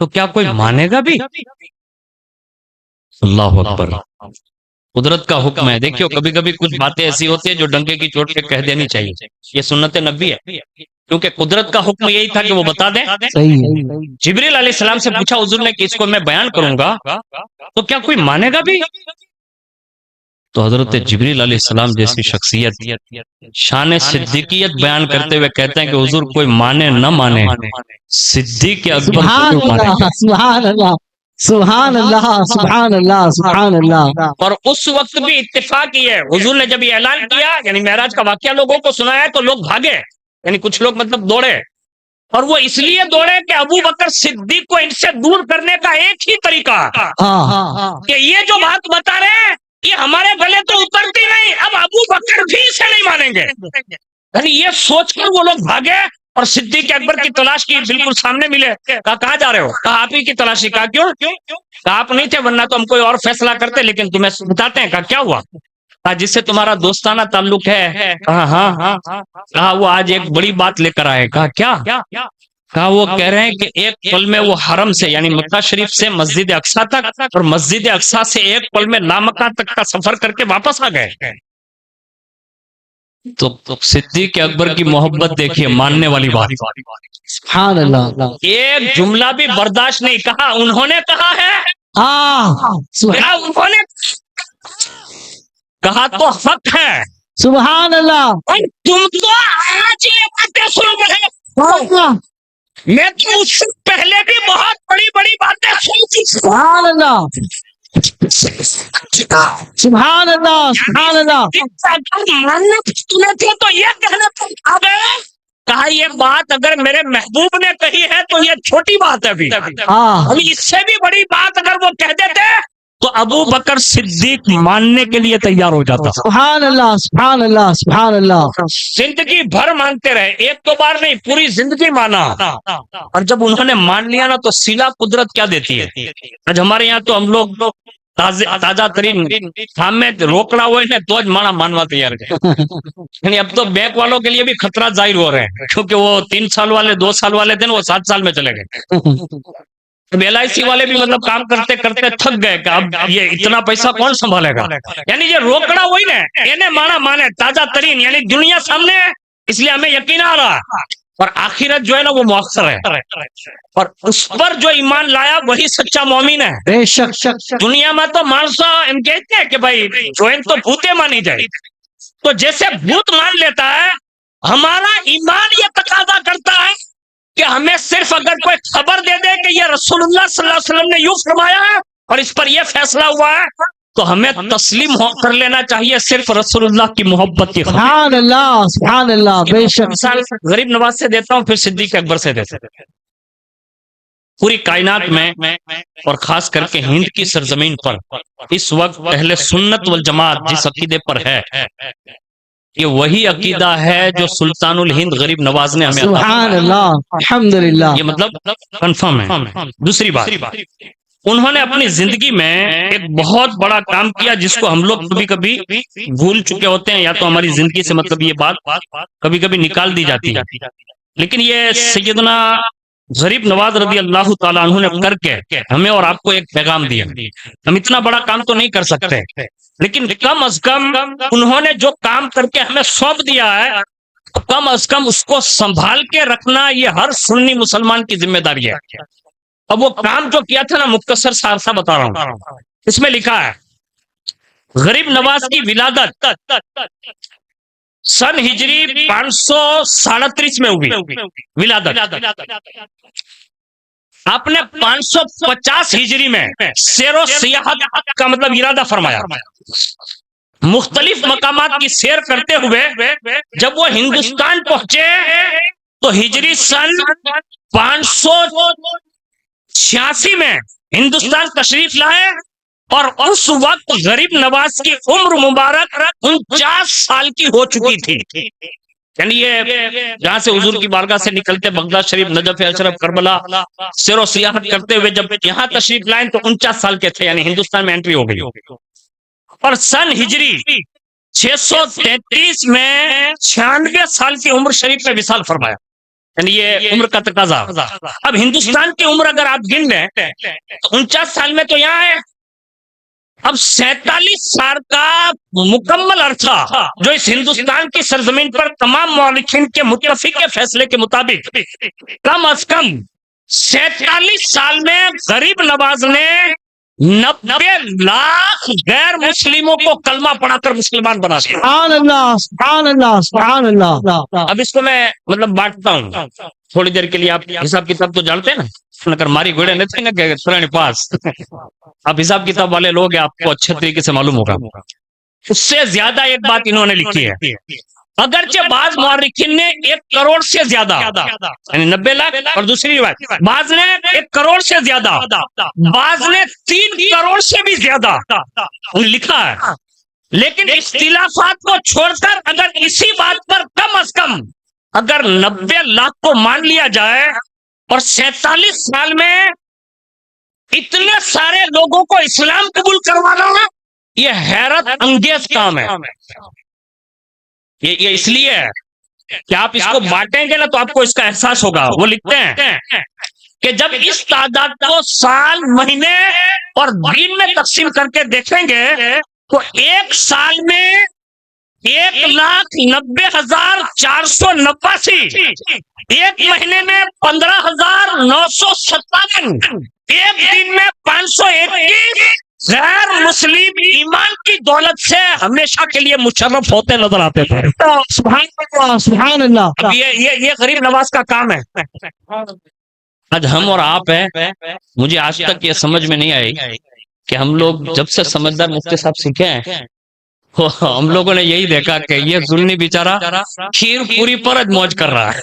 تو کیا کوئی مانے گا بھی؟ اللہ اکبر، قدرت کا حکم ہے. دیکھیو کبھی کبھی کچھ باتیں ایسی ہوتی ہیں جو ڈنکے کی چوٹ پہ کہہ دینی چاہیے. یہ سنت نبی ہے، کیونکہ قدرت کا حکم یہی تھا کہ وہ بتا دیں. صحیح ہے. جبریل علیہ السلام سے پوچھا حضور نے کہ اس کو میں بیان کروں گا تو کیا کوئی مانے گا بھی؟ تو حضرت جبریل علیہ السلام جیسی شخصیت شان صدیقیت بیان کرتے ہوئے کہتے ہیں کہ حضور کوئی مانے نہ مانے، صدیق اکبر سبحان ضرور مانے. اللہ، سبحان اللہ، سبحان اللہ، سبحان اللہ، سبحان اللہ. اور اس وقت بھی اتفاق ہی ہے، حضور نے جب یہ اعلان کیا یعنی معراج کا واقعہ لوگوں کو سنایا تو لوگ بھاگے، یعنی کچھ لوگ مطلب دوڑے، اور وہ اس لیے دوڑے کہ ابو بکر صدیق کو ان سے دور کرنے کا ایک ہی طریقہ کہ یہ جو بات بتا رہے ہیں یہ ہمارے گلے تو اترتی نہیں، اب ابو بکر بھی اسے نہیں مانیں گے. یعنی یہ سوچ کر وہ لوگ بھاگے اور صدیق اکبر کی تلاش کی، بالکل سامنے ملے. کہا کہاں جا رہے ہو؟ کہا آپ ہی کی تلاشی. کہا کیوں؟ کہا آپ نہیں تھے ورنہ تو ہم کوئی اور فیصلہ کرتے، لیکن تمہیں بتاتے ہیں. کہا کیا ہوا؟ کہا جس سے تمہارا دوستانہ تعلق ہے. کہا ہاں. کہا وہ آج ایک بڑی بات لے کر آئے. کہا کیا؟ کہا وہ کہہ رہے ہیں کہ ایک پل میں وہ حرم سے یعنی مکہ شریف سے مسجد اقصیٰ تک اور مسجد اقصیٰ سے ایک پل میں لامکہ تک کا سفر کر کے واپس آ گئے. تو صدیق اکبر کی محبت دیکھیے، ماننے والی بات. سبحان اللہ. ایک جملہ بھی برداشت نہیں. کہا انہوں نے کہا ہے، کہا انہوں نے کہا تو حق ہے. سبحان اللہ. تم تو آج یہ باتیں سن رہے ہو، میں تو اس سے پہلے بھی بہت بڑی بڑی باتیں سنتی. سبحان اللہ، سبحان اللہ، سبحان اللہ. ماننا تمہیں تھے تو یہ کہنا تھا. کہا یہ بات اگر میرے محبوب نے کہی ہے تو یہ چھوٹی بات ہے. ابھی اس سے بھی بڑی بات اگر وہ کہہ دیتے تو ابو بکر صدیق ماننے کے لیے تیار ہو جاتا. سبحان اللہ، سبحان اللہ، سبحان اللہ. زندگی بھر مانتے رہے، ایک دو بار نہیں، پوری زندگی مانا. اور جب انہوں نے مان لیا نا تو سیلا قدرت کیا دیتی ہے. آج ہمارے یہاں تو ہم لوگ تازہ ترین کام میں روکنا ہوئے ہیں تو مانا مانوا تیار ہے. یعنی اب تو بینک والوں کے لیے بھی خطرات ظاہر ہو رہے ہیں، کیونکہ وہ 3 سال والے 2 سال والے تھے وہ 7 سال میں چلے گئے. LIC والے بھی مطلب کام کرتے کرتے تھک گئے کہ اب یہ اتنا پیسہ کون سنبھالے گا. یعنی یہ روکنا وہی نا، یہ مانا مانے تازہ ترین، یعنی دنیا سامنے ہے اس لیے ہمیں یقین آ رہا، اور آخرت جو ہے نا وہ مؤخر ہے، اور اس پر جو ایمان لایا وہی سچا مومن ہے. بے شک. دنیا میں تو مانسا ہم کہتے ہیں کہ بھائی جوائن تو بھوتے مانی جائے، تو جیسے بھوت مان لیتا ہے ہمارا ایمان یہ تقاضا کرتا ہے کہ ہمیں صرف اگر کوئی خبر دے دے کہ یہ رسول اللہ صلی اللہ علیہ وسلم نے یوں فرمایا ہے اور اس پر یہ فیصلہ ہوا ہے تو ہمیں تسلیم ہو کر لینا چاہیے، صرف رسول اللہ کی محبت کی خبر. سبحان اللہ، سبحان اللہ. بے شک. مثال غریب نواز سے دیتا ہوں، پھر صدیق اکبر سے دیتا ہوں. پوری کائنات میں اور خاص کر کے ہند کی سرزمین پر اس وقت اہل سنت والجماعت جس عقیدے پر ہے یہ وہی عقیدہ ہے جو سلطان الہند غریب نواز نے ہمیں عطا سبحان اللہ، الحمدللہ. یہ مطلب کنفرم ہے. دوسری بات، انہوں نے اپنی زندگی میں ایک بہت بڑا کام کیا جس کو ہم لوگ کبھی کبھی بھول چکے ہوتے ہیں، یا تو ہماری زندگی سے مطلب یہ بات کبھی کبھی نکال دی جاتی ہے، لیکن یہ سیدنا غریب نواز رضی اللہ تعالیٰ عنہ نے کر کے ہمیں اور آپ کو ایک پیغام دیا. ہم اتنا بڑا کام تو نہیں کر سکتے، لیکن کم از کم انہوں نے جو کام کر کے ہمیں سونپ دیا ہے کم از کم اس کو سنبھال کے رکھنا یہ ہر سنی مسلمان کی ذمہ داری ہے. اب وہ کام جو کیا تھا نا مختصر سا بتا رہا ہوں. اس میں لکھا ہے غریب نواز کی ولادت سن ہجری 537 میں ہوئی. ولادت آپ نے 550 ہجری میں سیر و سیاحت کا مطلب ارادہ فرمایا. مختلف مقامات کی سیر کرتے ہوئے جب وہ ہندوستان پہنچے تو ہجری سن 586 میں ہندوستان تشریف لائے، اور اس وقت غریب نواز کی عمر مبارک 49 سال کی ہو چکی تھی. یعنی یہ جہاں سے حضور کی بارگاہ سے نکلتے بغداد شریف، نجف اشرف، کربلا سیر و سیاحت کرتے ہوئے جب یہاں تشریف لائیں تو 49 سال کے تھے، یعنی ہندوستان میں انٹری ہو گئی. اور سن ہجری 633 میں 96 سال کی عمر شریف میں وصال فرمایا. یعنی یہ عمر کا تقاضا. اب ہندوستان کی عمر اگر آپ گن لیں تو 49 سال میں تو یہاں ہے. اب 47 سال کا مکمل عرصہ جو اس ہندوستان کی سرزمین پر تمام مورخین کے متفق فیصلے کے مطابق کم از کم 47 سال میں غریب نواز نے 90 لاکھ غیر مسلموں کو کلمہ پڑھا کر مسلمان بنا دیا. سبحان اللہ سبحان اللہ سبحان اللہ. اب اس کو میں مطلب بانٹتا ہوں تھوڑی دیر کے لیے. آپ حساب کتاب تو جانتے ہیں نا, اگر ماری گوڑے نہیں تھے نا کہ فلانے پاس, آپ حساب کتاب والے لوگ ہیں, آپ کو اچھے طریقے سے معلوم ہوگا. اس سے زیادہ ایک بات انہوں نے لکھی ہے, اگرچہ بعض مورخین نے 1 کروڑ سے زیادہ یعنی 90 لاکھ, اور دوسری روایت بعض نے 1 کروڑ سے زیادہ, بعض نے 3 کروڑ سے بھی زیادہ لکھا ہے. لیکن اختلافات کو چھوڑ کر اگر اسی بات پر کم از کم اگر 90 لاکھ کو مان لیا جائے اور 47 سال میں اتنے سارے لوگوں کو اسلام قبول کروانا, یہ حیرت انگیز کام ہے. یہ اس لیے ہے کہ آپ اس کو بانٹیں گے نا تو آپ کو اس کا احساس ہوگا. وہ لکھتے ہیں کہ جب اس تعداد کو سال, مہینے اور دن میں تقسیم کر کے دیکھیں گے تو ایک سال میں 1,90,489, ایک مہینے میں 15,957, ایک دن میں 521 غیر مسلم ایمان کی دولت سے ہمیشہ کے لیے مشرف ہوتے نظر آتے تھے. سبحان اللہ سبحان اللہ. اب یہ غریب نواز کا کام ہے. آج ہم اور آپ ہیں, مجھے آج تک یہ سمجھ میں نہیں آئی کہ ہم لوگ جب سے سمجھدار مفتی صاحب سیکھے ہیں ہم لوگوں نے یہی دیکھا کہ یہ ظلمی بیچارہ کھیر پوری پر موج کر رہا ہے.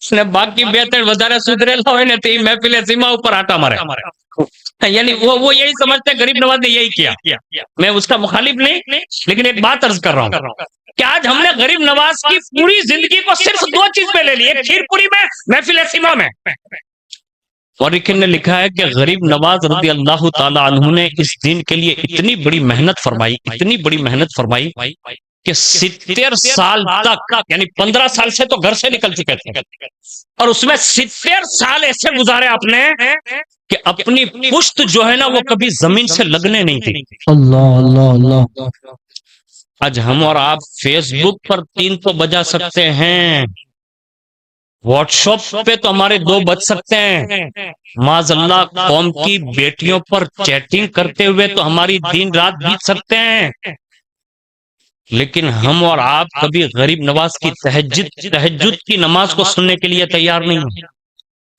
اس نے باقی بہتر وزارے سدھرے ہوئے تھی محفل سیما اوپر آٹا مارے. یعنی وہ یہی سمجھتے ہیں غریب نواز نے یہی کیا. میں اس کا مخالف نہیں, لیکن ایک بات عرض کر رہا ہوں کہ آج ہم نے غریب نواز کی پوری زندگی کو صرف 2 چیز میں لے لی, ایک کھیر پوری میں, محفل سیما میں. مورخین نے لکھا ہے کہ غریب نواز رضی اللہ تعالی عنہ نے اس دین کے لیے اتنی بڑی محنت فرمائی کہ 70 سال تک, یعنی 15 سال سے تو گھر سے نکل چکے تھے, اور اس میں 70 سال ایسے گزارے آپ نے کہ اپنی پشت جو ہے نا وہ کبھی زمین سے لگنے نہیں تھی. اللہ اللہ اللہ. آج ہم اور آپ فیس بک پر 3 تو بجا سکتے ہیں, واٹس ایپ پہ تو ہمارے 2 بج سکتے ہیں, معاذ اللہ قوم کی بیٹیوں پر چیٹنگ کرتے ہوئے تو ہماری دن رات بیت سکتے ہیں. لیکن ہم اور آپ کبھی غریب نواز کی تہجد کی نماز کو سننے کے لیے تیار نہیں ہیں.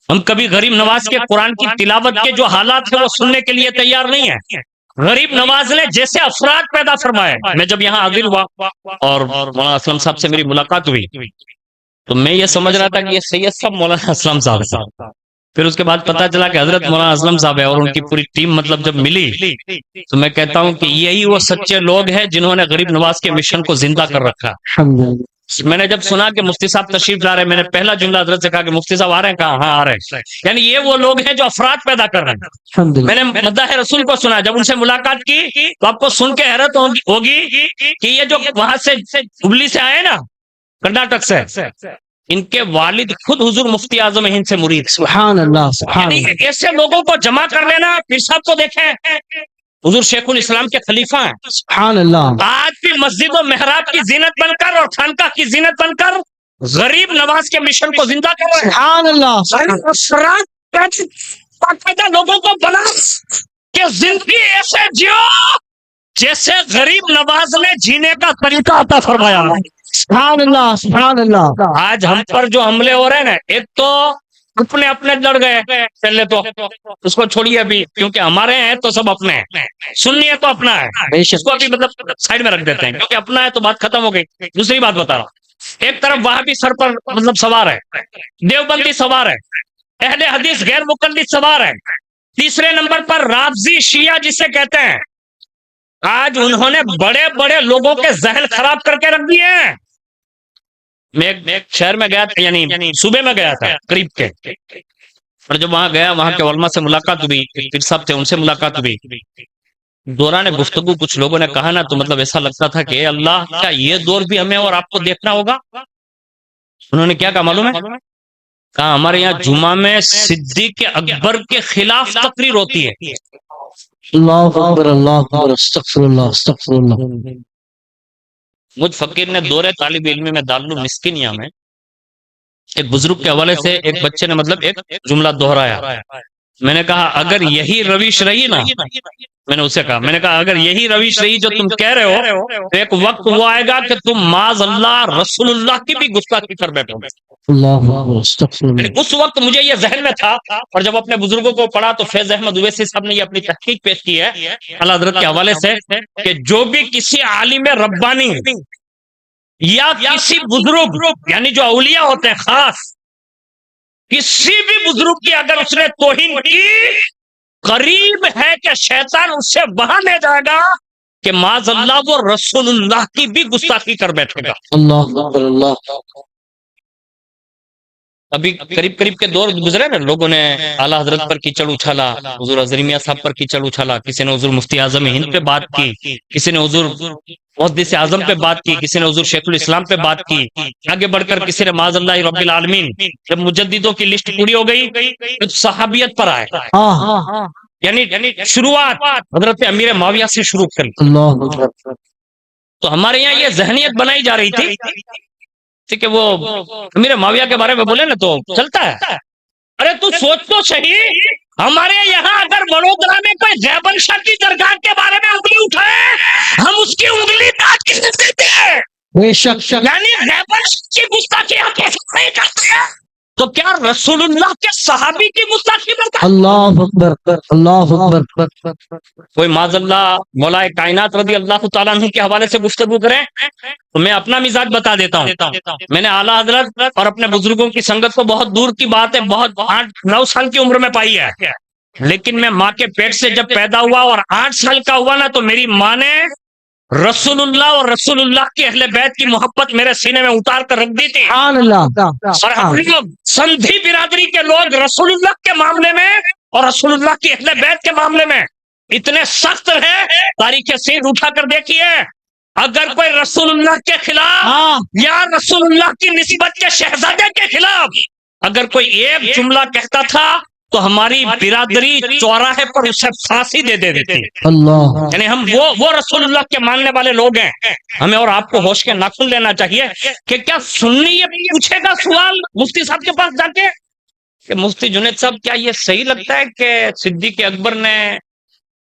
ہم کبھی غریب نواز کے قرآن کی تلاوت کے جو حالات ہیں وہ سننے کے لیے تیار نہیں ہیں. غریب نواز نے جیسے افراد پیدا فرمائے, میں جب یہاں حاضر ہوا اور مولانا اسلم صاحب سے میری ملاقات ہوئی تو میں یہ سمجھ رہا تھا کہ یہ سید صاحب مولانا اسلم صاحب ہے. پھر اس کے بعد پتا چلا کہ حضرت مولانا اسلم صاحب ہے, اور ان کی پوری ٹیم مطلب جب ملی تو میں کہتا ہوں کہ یہی وہ سچے لوگ ہیں جنہوں نے غریب نواز کے مشن کو زندہ کر رکھا. میں نے جب سنا کہ مفتی صاحب تشریف لا رہے ہیں, میں نے پہلا جملہ حضرت سے کہا کہ مفتی صاحب آ رہے ہیں, کہا ہاں آ رہے ہیں. یعنی یہ وہ لوگ ہیں جو افراد پیدا کر رہے ہیں. میں نے مداح رسول کو سنا, جب ان سے ملاقات کی تو آپ کو سن کے حیرت ہوگی کہ یہ جو وہاں سے ہبلی سے آئے نا, کرناٹک سے, ان کے والد خود حضور مفتی اعظم ہند سے مرید. سبحان اللہ سبحان اللہ. یعنی ایسے لوگوں کو جمع کر لینا. پیر صاحب کو دیکھیں, حضور شیخ الاسلام کے خلیفہ ہیں. سبحان اللہ. آج بھی مسجد و محراب کی زینت بن کر اور خانقاہ کی زینت بن کر غریب نواز کے مشن کو زندہ کر رہے ہیں. سبحان اللہ. باقاعدہ لوگوں کو بنا کہ زندگی ایسے جیو جیسے غریب نواز نے جینے کا طریقہ عطا فرمایا. سبحان اللہ سبحان اللہ. آج ہم پر جو حملے ہو رہے ہیں نا, ایک تو اپنے لڑ گئے پہلے, تو اس کو چھوڑیے ابھی, کیونکہ ہمارے ہیں تو سب اپنے ہیں, سننی ہے تو اپنا ہے, اس کو ابھی مطلب سائڈ میں رکھ دیتے ہیں کیونکہ اپنا ہے تو بات ختم ہو گئی. دوسری بات بتا رہا ہوں, ایک طرف وہاں بھی سر پر مطلب سوار ہے, دیوبندی سوار ہے, اہل حدیث غیر مقلد سوار ہے, تیسرے نمبر پر رافضی شیعہ جسے کہتے ہیں. آج انہوں نے بڑے بڑے لوگوں کے ذہن خراب کر کے رکھ دیے ہیں. میں ایک شہر میں گیا تھا, یعنی صوبے میں گیا تھا قریب کے, اور جب وہاں گیا وہاں کے علماء سے ملاقات ہوئی, پیر صاحب تھے ان سے ملاقات ہوئی. دوران گفتگو کچھ لوگوں نے کہا نا تو مطلب ایسا لگتا تھا کہ اے اللہ, کیا یہ دور بھی ہمیں اور آپ کو دیکھنا ہوگا؟ انہوں نے کیا کہا معلوم ہے؟ کہا ہمارے یہاں جمعہ میں صدیق اکبر کے خلاف تقریر ہوتی ہے. اللہ اکبر اللہ اکبر استغفر اللہ استغفر اللہ. مجھ فقیر نے دورے طالب علمی میں دارالمسکنیہ میں ایک بزرگ کے حوالے سے ایک بچے نے مطلب ایک جملہ دہرایا. میں نے کہا اگر یہی روش رہی نا، میں نے اسے کہا، میں نے کہا اگر یہی روش رہی جو تم کہہ رہے ہو تو ایک وقت وہ آئے گا کہ تم معاذ اللہ رسول اللہ کی بھی گستاخی کر بیٹھو گے. اللہ اکبر استغفر اللہ. یعنی اس وقت مجھے یہ ذہن میں تھا، اور جب اپنے بزرگوں کو پڑھا تو فیض احمد اویسی صاحب نے یہ اپنی تحقیق پیش کی ہے اعلیٰ حضرت کے حوالے سے کہ جو بھی کسی عالم ربانی یا کسی بزرگ یعنی جو اولیاء ہوتے ہیں خاص، کسی بھی بزرگ کی اگر اس نے توہین کی، قریب ہے کہ شیطان اس سے وہاں لے جائے گا کہ معاذ اللہ وہ رسول اللہ کی بھی گستاخی کر بیٹھے گا. اللہ اکبر اللہ. ابھی قریب قریب کے دور گزرے نا، لوگوں نے اعلیٰ حضرت پر کیچڑ اچھالا، حضور اظہر میاں صاحب پر کیچڑ اچھالا، کسی نے حضور مفتی اعظم ہند پہ بات کی، کسی نے حضور محدث اعظم پہ بات کی، کسی نے حضور شیخ الاسلام پہ بات کی، آگے بڑھ کر کسی نے معاذ اللہ رب العالمین. جب مجددوں کی لسٹ پوری ہو گئی تو صحابیت پر آئے، یعنی شروعات حضرت امیر معاویہ سے شروع کر. اللہ اکبر. تو ہمارے یہاں یہ ذہنیت بنائی جا رہی تھی کہ وہ امیر معاویہ کے بارے میں بولے نا تو چلتا ہے. ارے تو سوچ تو صحیح، ہمارے یہاں اگر وڈودرا میں کوئی زیبن شاہ کی درگاہ کے بارے میں انگلی اٹھائے، ہم اس کی انگلی کاٹ کے دیتے ہیں. بے شک. یعنی زیبن شاہ کی گستاخی ہم کیسے نہیں کرتے ہیں، تو کیا رسول اللہ کے صحابی کی گستاخی میں کرتے ہیں؟ اللہ اکبر اللہ اکبر. کوئی معاذ اللہ مولا کائنات رضی اللہ تعالیٰ عنہ کے حوالے سے گفتگو کریں تو میں اپنا مزاج بتا دیتا ہوں. میں نے اعلیٰ حضرت اور اپنے بزرگوں کی سنگت کو بہت دور کی بات ہے، بہت 8-9 سال کی عمر میں پائی ہے، لیکن میں ماں کے پیٹ سے جب پیدا ہوا اور 8 سال کا ہوا نا، تو میری ماں نے رسول اللہ اور رسول اللہ کی اہل بیت کی محبت میرے سینے میں اتار کر رکھ دی تھی. سبحان اللہ. اور ہم لوگ سندھی برادری کے لوگ رسول اللہ کے معاملے میں اور رسول اللہ کی اہل بیت کے معاملے میں اتنے سخت ہیں، تاریخ سیر اٹھا کر دیکھیے. اگر کوئی رسول اللہ کے خلاف یا رسول اللہ کی نسبت کے شہزادے کے خلاف اگر کوئی ایک جملہ کہتا تھا تو ہماری برادری چوراہے پر اسے پھانسی دے دیتی تھی. اللہ. یعنی ہم وہ رسول اللہ کے ماننے والے لوگ ہیں. ہمیں اور آپ کو ہوش کے ناخن لینا چاہیے کہ کیا سنی یہ پوچھے گا سوال مفتی صاحب کے پاس جا کے کہ مفتی جنید صاحب کیا یہ صحیح لگتا ہے کہ صدیق اکبر نے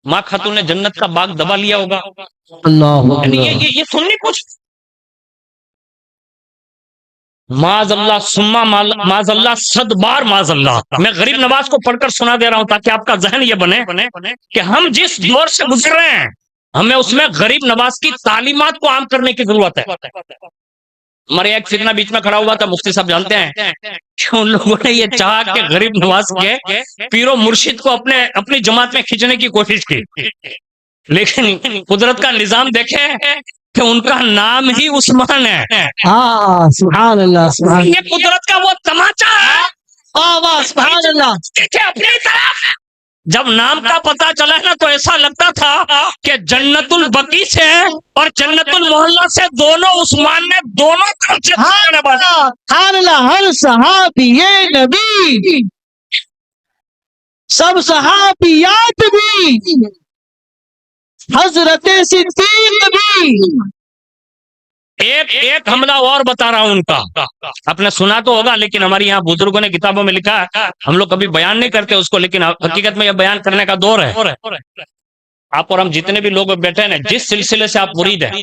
ماں خاتون نے جنت کا باغ دبا لیا ہوگا؟ اللہ یعنی یہ سننی کچھ معاذ اللہ سما معاذ اللہ 100 بار معاذ اللہ. میں غریب نواز کو پڑھ کر سنا دے رہا ہوں تاکہ آپ کا ذہن یہ بنے کہ ہم جس دور سے گزر رہے ہیں ہمیں اس میں غریب نواز کی تعلیمات کو عام کرنے کی ضرورت ہے. ہمارے ایک فتنہ بیچ میں کھڑا ہوا تھا، مفتی صاحب جانتے ہیں کہ ان لوگوں نے یہ چاہا کہ غریب نواز کے پیر و مرشد کو اپنی جماعت میں کھینچنے کی کوشش کی، لیکن قدرت کا نظام دیکھیں کہ ان کا نام ہی عثمان ہے. سبحان اللہ. سبحان یہ قدرت کا وہ تماچا ہے. سبحان اللہ. دیکھیں اپنی طرف جب نام کا پتہ چلا ہے نا تو ایسا لگتا تھا کہ جنت البقیع سے اور جنت المحلہ سے دونوں عثمان نے دونوں سبحان اللہ. ہر صحابی نبی، سب صحابیات بھی، حضرت صدیق بھی. ایک حملہ اور بتا رہا ہوں ان کا، آپ نے سنا تو ہوگا لیکن ہماری یہاں بزرگوں نے کتابوں میں لکھا ہے، ہم لوگ کبھی بیان نہیں کرتے اس کو، لیکن حقیقت میں یہ بیان کرنے کا دور ہے. آپ اور ہم جتنے بھی لوگ بیٹھے ہیں جس سلسلے سے آپ مرید ہیں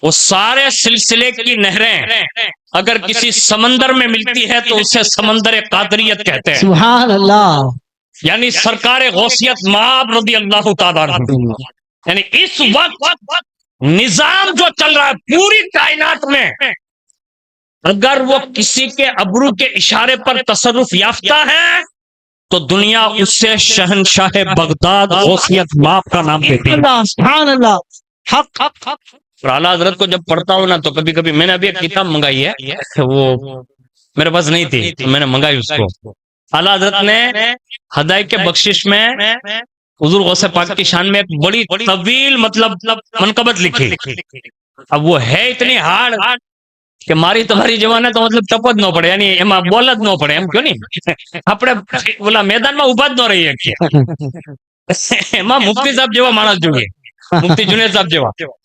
وہ سارے سلسلے کی نہریں اگر کسی سمندر میں ملتی ہے تو اسے سمندر قادریت کہتے ہیں. سبحان اللہ. یعنی سرکار غوثیت مآب رضی اللہ تعالیٰ عنہ. یعنی اس وقت نظام جو چل رہا ہے پوری کائنات میں، اگر وہ کسی کے ابرو کے اشارے پر تصرف یافتہ ہے تو دنیا اس سے شہنشاہ بغداد غوثیت مآب کا نام دیتی ہے. سبحان اللہ. حق. اور اعلیٰ حضرت کو جب پڑھتا ہوں نا تو کبھی کبھی میں نے ابھی ایک کتاب منگائی ہے، وہ میرے پاس نہیں تھی تو میں نے منگائی اس کو. اعلیٰ حضرت نے ہدایت کے بخشش میں حضور غوث پاک کی شان میں ایک بڑی طویل مطلب منقبت لکھی. اب وہ ہے اتنی ہارڈ કે મારી તમારી જવાને તો મતલબ તપ જ ન પડે, યાની એમાં બોલ જ ન પડે, એમ કયો નહીં, આપણે ઓલા મેદાનમાં ઉભા જ ન રહીએ છીએ, એમાં મુફ્તી સાહેબ જેવા માણસ જોઈએ, મુફ્તી જુનેદ સાહેબ જેવા.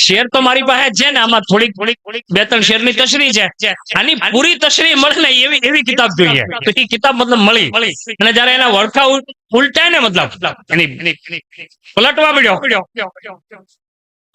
શેર તો મારી પાસે છે ને, આમાં થોડીક બે ત્રણ શેરની તશરી છે, આની પૂરી તશરી મળે ને એવી કિતાબ જોઈએ. તો એ કિતાબ મતલબ મળી, અને જયારે એના વળખા ઉલટાય ને, મતલબ એની પલટવા મળ્યો,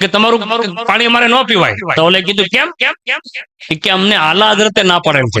કે તમારું પાણી અમારે ન પીવાય. તો ઓલે કીધું કેમ? કે અમને આલા હજરતે ના પડેલ છે.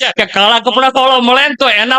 છે કે કાળા કપડા વાળો મળે ને તો એના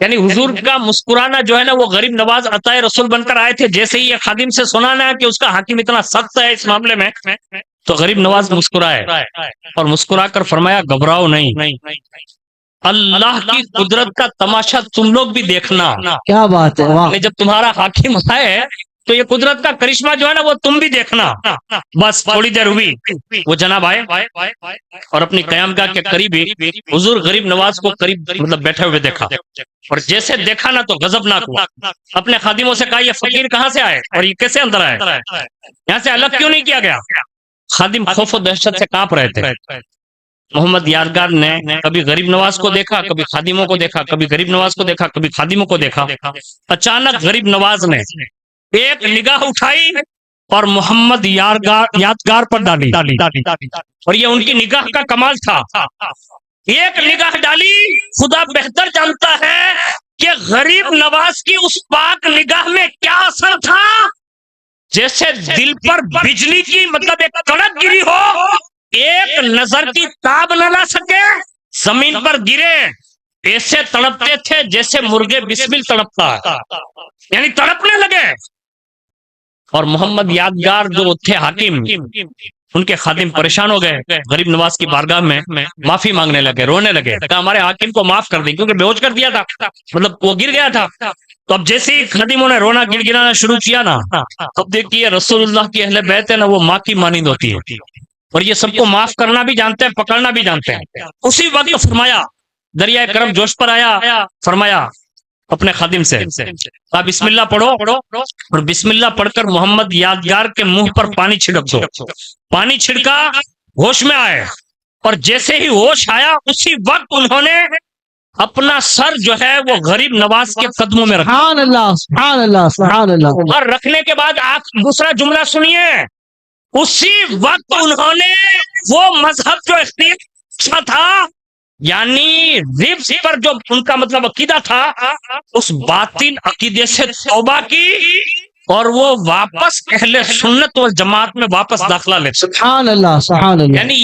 یعنی حضور کا مسکرانا جو ہے نا وہ غریب نواز عطائے رسول بن کر آئے تھے. جیسے ہی یہ خادم سے سنا نا کہ اس کا حاکم اتنا سخت ہے اس معاملے میں, تو غریب نواز مسکرائے اور مسکرا کر فرمایا گھبراؤ نہیں, اللہ کی قدرت کا تماشا تم لوگ بھی دیکھنا. کیا بات ہے, واہ. جب تمہارا حاکم آئے تو یہ قدرت کا کرشمہ جو ہے نا وہ تم بھی دیکھنا. بس تھوڑی دیر ہوئی, وہ جناب آئے اور اپنی قیام گاہ کے قریب ہی حضور غریب نواز کو قریب مطلب بیٹھے ہوئے دیکھا, اور جیسے دیکھا نا تو غضبناک ہوا. اپنے خادموں سے کہا یہ فقیر کہاں سے آئے اور یہ کیسے اندر آئے, یہاں سے الگ کیوں نہیں کیا گیا؟ خادم خوف و دہشت سے کانپ رہے تھے. محمد یادگار نے کبھی غریب نواز کو دیکھا, کبھی خادموں کو دیکھا, کبھی غریب نواز کو دیکھا, کبھی خادموں کو دیکھا. اچانک غریب نواز نے ایک نگاہ اٹھائی اور محمد یادگار پر ڈالی, اور یہ ان کی نگاہ کا کمال تھا. ایک نگاہ ڈالی, خدا بہتر جانتا ہے کہ غریب نواز کی اس پاک نگاہ میں کیا اثر تھا. جیسے دل پر بجلی کی مطلب ایک کڑک گری ہو, ایک نظر کی تاب نہ لا سکے, زمین پر گرے, ایسے تڑپتے تھے جیسے مرغے بسمل تڑپتا ہے, یعنی تڑپنے لگے. اور محمد یادگار جو تھے حاکم, ان کے خادم پریشان ہو گئے, غریب نواز کی بارگاہ میں معافی مانگنے لگے, رونے لگے, کہا ہمارے حاکم کو معاف کر دیں کیونکہ بے ہوش کر دیا تھا, مطلب وہ گر گیا تھا. تو اب جیسے ہی خادموں نے رونا گر گرانا شروع کیا نا, اب دیکھیے رسول اللہ کی اہل بیت ہے نا وہ ماں کی مانند ہوتی ہے, اور یہ سب کو معاف کرنا بھی جانتے ہیں, پکڑنا بھی جانتے ہیں. اسی وقت فرمایا, دریائے کرم جوش پر آیا, فرمایا اپنے خادم سے آپ بسم اللہ پڑھو, اور بسم اللہ پڑھ کر محمد یادگار کے منہ پر پانی چھڑک دو. پانی چھڑکا, ہوش میں آئے, اور جیسے ہی ہوش آیا اسی وقت انہوں نے اپنا سر جو ہے وہ غریب نواز کے قدموں میں رکھا. سبحان اللہ, سبحان اللہ, سبحان اللہ. اور رکھنے کے بعد آپ دوسرا جملہ سنیے, اسی وقت انہوں نے وہ مذہب جو اختیار تھا, یعنی ربز پر جو ان کا مطلب عقیدہ تھا, اس باطن عقیدے سے توبہ کی, اور وہ واپس اہل سنت والجماعت میں واپس داخلہ لے. سبحان اللہ, سبحان اللہ. یعنی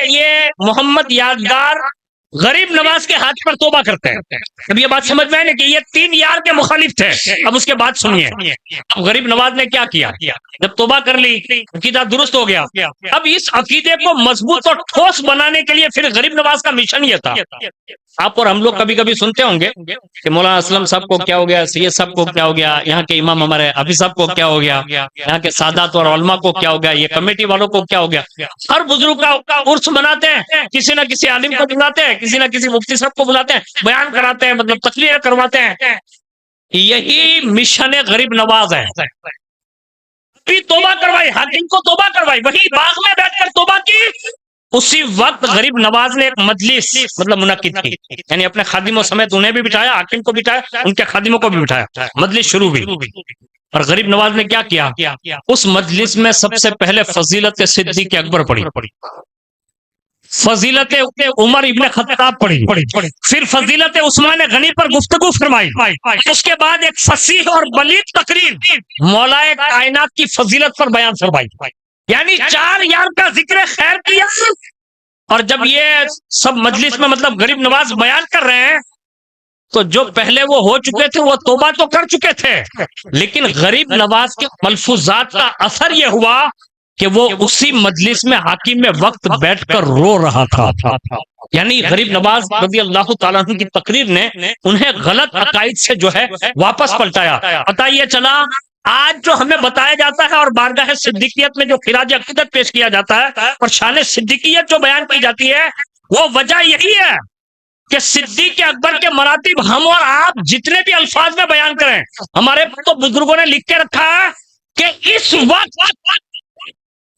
یہ محمد یادگار غریب نواز کے ہاتھ پر توبہ کرتے ہیں. اب یہ بات سمجھ میں آئے نا کہ یہ 3 یار کے مخالف تھے. اب اس کے بعد سنیے, اب غریب نواز نے کیا کیا, جب توبہ کر لی, عقیدہ درست ہو گیا, اب اس عقیدے کو مضبوط اور ٹھوس بنانے کے لیے پھر غریب نواز کا مشن یہ تھا. آپ اور ہم لوگ کبھی کبھی سنتے ہوں گے کہ مولانا اسلم صاحب کو کیا ہو گیا, سید صاحب کو کیا ہو گیا, یہاں کے امام ہمارے حافظ صاحب کو کیا ہو گیا, یہاں کے سادات اور علماء کو کیا ہو گیا, یہ کمیٹی والوں کو کیا ہو گیا. ہر بزرگ کا عرس مناتے ہیں, کسی نہ کسی عالم کو بلاتے ہیں, کسی نہ کسی مفتی صاحب کو بلاتے ہیں, بیان کراتے ہیں, مطلب تقریر کرواتے ہیں. یہی مشن غریب نواز ہے. توبہ کروائی, حاکم کو توبہ کروائی, وہی باغ میں بیٹھ کر توبہ کی. اسی وقت غریب نواز نے ایک مجلس مطلب منعقد کی, یعنی اپنے خادموں سمیت انہیں بھی بٹھایا, حاکم کو بٹھایا, ان کے خادموں کو بھی بٹھایا, مجلس شروع ہوئی. اور غریب نواز نے کیا کیا, اس مجلس میں سب سے پہلے فضیلت صدیق اکبر پڑھی, فضیلت عمر ابن خطاب پڑھی, پھر فضیلت عثمان غنی پر گفتگو فرمائی, اس کے بعد ایک فصیح اور بلیغ تقریر مولا کائنات کی فضیلت پر بیان فرمائی. یعنی 4 یار کا ذکر خیر کیا. اور جب یہ سب مجلس میں مطلب غریب نواز بیان کر رہے ہیں, تو جو پہلے وہ ہو چکے تھے وہ توبہ تو کر چکے تھے, لیکن غریب نواز کے ملفوظات کا اثر یہ ہوا کہ وہ اسی مجلس میں حاکم میں وقت بیٹھ کر رو رہا تھا. یعنی غریب نواز رضی اللہ تعالیٰ عنہ کی تقریر نے انہیں غلط عقائد سے جو ہے واپس پلٹایا. پتہ یہ چلا آج جو ہمیں بتایا جاتا ہے اور بارگاہ صدیقیت میں جو خراج عقیدت پیش کیا جاتا ہے اور شان صدیقیت جو بیان کی جاتی ہے, وہ وجہ یہی ہے کہ صدیق اکبر کے مراتب ہم اور آپ جتنے بھی الفاظ میں بیان کریں, ہمارے تو بزرگوں نے لکھ کے رکھا ہے کہ اس وقت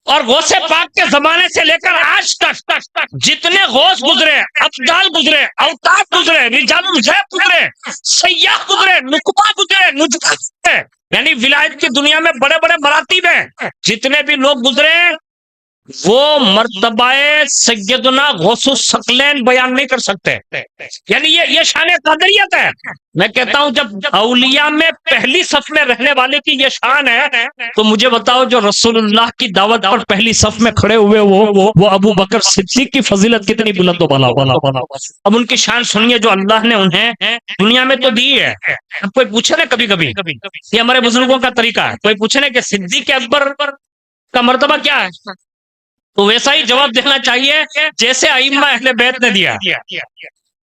اور غوث پاک کے زمانے سے لے کر آج تک جتنے غوث گزرے, ابدال گزرے, اوتاد گزرے, رجال الغیب گزرے, سیاح گزرے, نقبہ گزرے, نجبہ گزرے, یعنی ولایت کی دنیا میں بڑے بڑے مراتب ہیں, جتنے بھی لوگ گزرے وہ مرتبہ سیدنا غوث الثقلین بیان نہیں کر سکتے. یعنی یہ شان قادریت ہے. میں کہتا ہوں جب اولیاء میں پہلی صف میں رہنے والے کی یہ شان ہے تو مجھے بتاؤ جو رسول اللہ کی دعوت پر پہلی صف میں کھڑے ہوئے وہ ابو بکر صدیق کی فضیلت کتنی بلند و بالا. اب ان کی شان سنیے جو اللہ نے انہیں دنیا میں تو دی ہے. اب کوئی پوچھے نا کبھی کبھی یہ ہمارے بزرگوں کا طریقہ ہے, کوئی پوچھے نا کہ صدیق اکبر کا مرتبہ کیا ہے تو ویسا ہی جواب دینا چاہیے جیسے ائمہ اہل بیت نے دیا.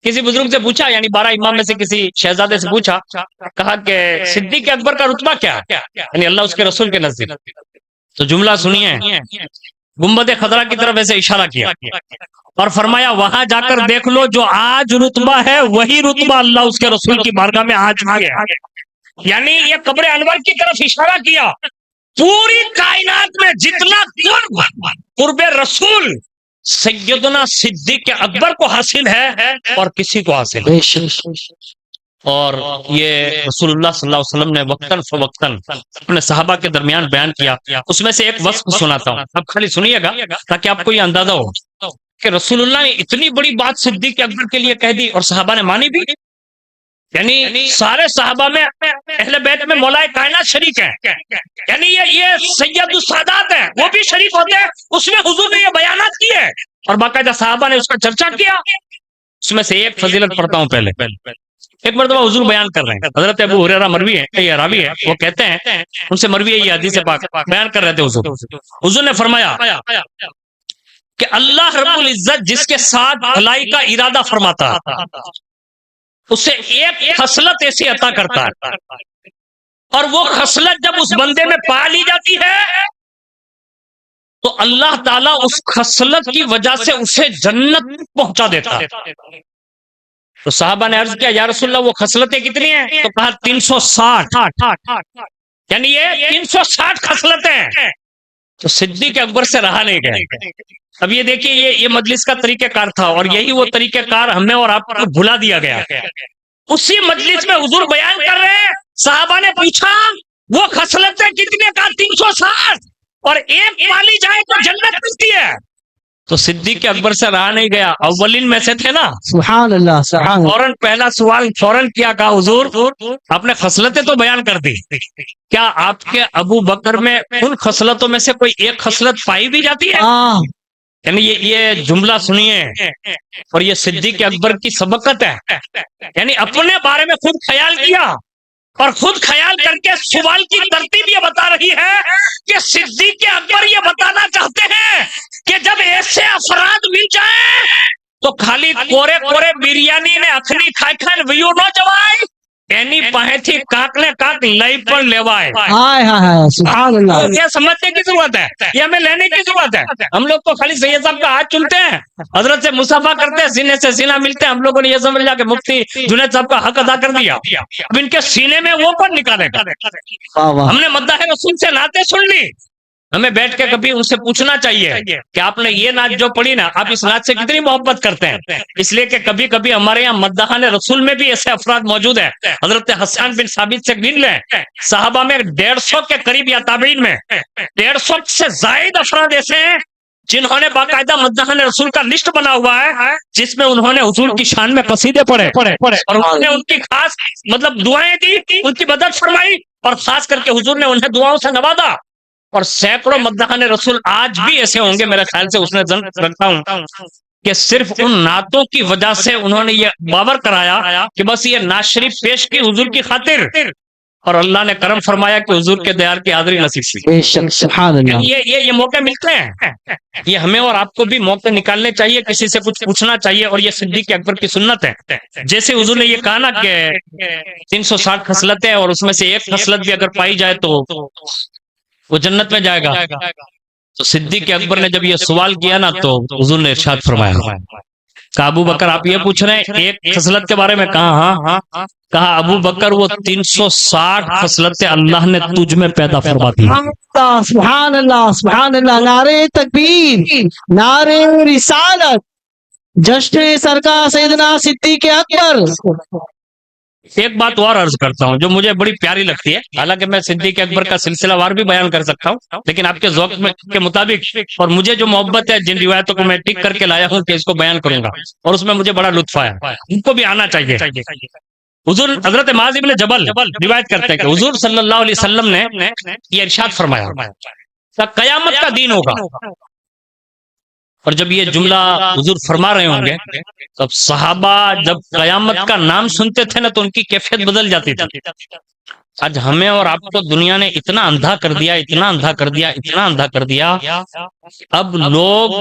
کسی بزرگ سے پوچھا, یعنی 12 امام میں سے کسی شہزادے سے پوچھا, کہا کہ صدیق اکبر کا رتبہ کیا ہے, یعنی اللہ اس کے رسول کے نزدیک. تو جملہ سنیے, گنبد خضرا کی طرف ایسے اشارہ کیا اور فرمایا وہاں جا کر دیکھ لو جو آج رتبہ ہے وہی رتبہ اللہ اس کے رسول کی بارگاہ میں آج ہے. یعنی یہ قبر انور کی طرف اشارہ کیا. پوری کائنات میں جتنا قرب رسول سیدنا صدیق اکبر کو حاصل ہے اور کسی کو حاصل ہے. اور یہ رسول اللہ صلی اللہ علیہ وسلم نے وقتاً فوقتاً اپنے صحابہ کے درمیان بیان کیا. اس میں سے ایک وصف سناتا ہوں, اب خالی سنیے گا تاکہ آپ کو یہ اندازہ ہو کہ رسول اللہ نے اتنی بڑی بات صدیق اکبر کے لیے کہہ دی اور صحابہ نے مانی بھی. یعنی سارے صحابہ میں اہل بیت میں مولا کائنات شریک ہیں, یعنی یہ سید السادات ہیں, وہ بھی شریک ہوتے ہیں. اس میں حضور نے یہ بیانات کیے اور باقاعدہ صحابہ نے اس کا چرچا کیا. اس میں سے ایک فضیلت پڑھتا ہوں. پہلے ایک مرتبہ حضور بیان کر رہے ہیں, حضرت ابو ہریرہ مروی ہے, یہ راوی ہے, وہ کہتے ہیں ان سے مروی ہے یہ حدیث پاک بیان کر رہے تھے. حضور نے فرمایا کہ اللہ رب العزت جس کے ساتھ بھلائی کا ارادہ فرماتا اسے ایک خصلت ایسی عطا کرتا ہے اور وہ خصلت جب اس بندے میں پا لی جاتی ہے تو اللہ تعالیٰ اس خصلت کی وجہ سے اسے جنت پہنچا دیتا ہے. تو صحابہ نے عرض کیا یا رسول اللہ وہ خصلتیں کتنی ہیں؟ تو کہا 360, یعنی یہ 360 خصلتیں ہیں. تو صدیق اکبر سے رہا نہیں گیا. اب یہ دیکھیے یہ مجلس کا طریقہ کار تھا اور یہی وہ طریقہ کار ہمیں اور آپ کو بھلا دیا گیا. اسی مجلس میں حضور بیان کر رہے ہیں, صحابہ نے پوچھا وہ خصلتیں کتنے؟ کا 360, اور ایک پالی جائے تو جنت ملتی ہے. تو صدیق اکبر سے رہا نہیں گیا, اولین میں سے تھے نا. سبحان اللہ, سبحان اللہ. فوراً پہلا سوال فوراً کیا کہا حضور آپ نے خصلتیں تو بیان کر دی, کیا آپ کے ابو بکر میں ان خصلتوں میں سے کوئی ایک خصلت پائی بھی جاتی ہے؟ یعنی یہ جملہ سنیے, اور یہ صدیق اکبر کی سبقت ہے. یعنی اپنے بارے میں خود خیال کیا اور خود خیال کر کے سوال کی ترتیب یہ بتا رہی ہے کہ صدیق اکبر یہ بتانا چاہتے ہیں کہ جب ایسے افراد مل جائیں تو خالی کورے کورے بریانی نے اخنی کھائے کھائے ویو نہ جوائے اینی پاہے تھی کاک نے کاک لئی پر لیوائے. سبحان اللہ. یہ سمجھنے کی ضرورت ہے, یہ ہمیں لینے کی ضرورت ہے. ہم لوگ تو خالی سید صاحب کا ہاتھ چومتے ہیں, حضرت سے مصافحہ کرتے ہیں, سینے سے سینہ ملتے ہیں. ہم لوگوں نے یہ سمجھ لیا کہ مفتی جنید صاحب کا حق ادا کر دیا, اب ان کے سینے میں وہ کون نکالے گا. ہم نے مداح رسول سے نعتیں سن لی, ہمیں بیٹھ کے کبھی ان سے پوچھنا چاہیے کہ آپ نے یہ نعت جو پڑھی نا آپ اس نعت سے کتنی محبت کرتے ہیں. اس لیے کہ کبھی کبھی ہمارے یہاں مداحان رسول میں بھی ایسے افراد موجود ہیں. حضرت حسان بن ثابت سے گن لیں, صحابہ میں 150 کے قریب یا تابعین میں 150 سے زائد افراد ایسے ہیں جنہوں نے باقاعدہ مداحان رسول کا لسٹ بنا ہوا ہے جس میں انہوں نے حضور کی شان میں قصیدے پڑھے اور انہوں نے ان کی خاص مطلب دعائیں دی, ان کی مدد فرمائی اور خاص کر کے حضور نے انہیں دعاؤں سے نوازا. اور سینکڑوں مداحان رسول آج بھی ایسے ہوں گے, میرے خیال سے اس نے رکھتا ہوں کہ صرف ان نعتوں کی وجہ سے انہوں نے یہ باور کرایا کہ بس یہ نعت شریف پیش کی حضور کی خاطر اور اللہ نے کرم فرمایا کہ حضور کے دیار کی حاضری نصیب ہوئی. سبحان اللہ. یہ موقع ملتے ہیں, یہ ہمیں اور آپ کو بھی موقع نکالنے چاہیے, کسی سے کچھ پوچھنا چاہیے. اور یہ صدیق اکبر کی سنت ہے. جیسے حضور نے یہ کہا نا کہ 360 خصلتیں اور اس میں سے ایک خصلت بھی اگر پائی جائے تو وہ جنت میں جائے گا. تو صدیق اکبر نے جب یہ سوال کیا نا تو حضور نے ارشاد فرمایا کہ ابو بکر آپ یہ پوچھ رہے ہیں ایک خصلت کے بارے میں؟ کہا ہاں. کہا ابو بکر وہ 360 خصلتیں اللہ نے تجھ میں پیدا فرما دی. سبحان اللہ, سبحان اللہ. نعرہ تکبیر, نعرہ رسالت, جشن سرکار سیدنا صدیق اکبر. ایک بات اور عرض کرتا ہوں جو مجھے بڑی پیاری لگتی ہے، حالانکہ میں صدیق اکبر کا سلسلہ وار بھی بیان کر سکتا ہوں، لیکن آپ کے ذوق کے مطابق اور مجھے جو محبت ہے جن روایتوں کو میں ٹک کر کے لایا ہوں کہ اس کو بیان کروں گا، اور اس میں مجھے بڑا لطف آیا، ان کو بھی آنا چاہیے۔ حضور حضرت معاذ بن جبل روایت کرتے ہیں کہ حضور صلی اللہ علیہ وسلم نے یہ ارشاد فرمایا کہ قیامت کا دین ہوگا، اور جب یہ جملہ حضور فرما رہے ہوں گے تب صحابہ جب قیامت کا نام سنتے تھے نا تو ان کی کیفیت بدل جاتی تھی۔ آج ہمیں اور آپ کو دنیا نے اتنا اندھا کر دیا، اتنا اندھا کر دیا، اتنا اندھا کر دیا، اب لوگ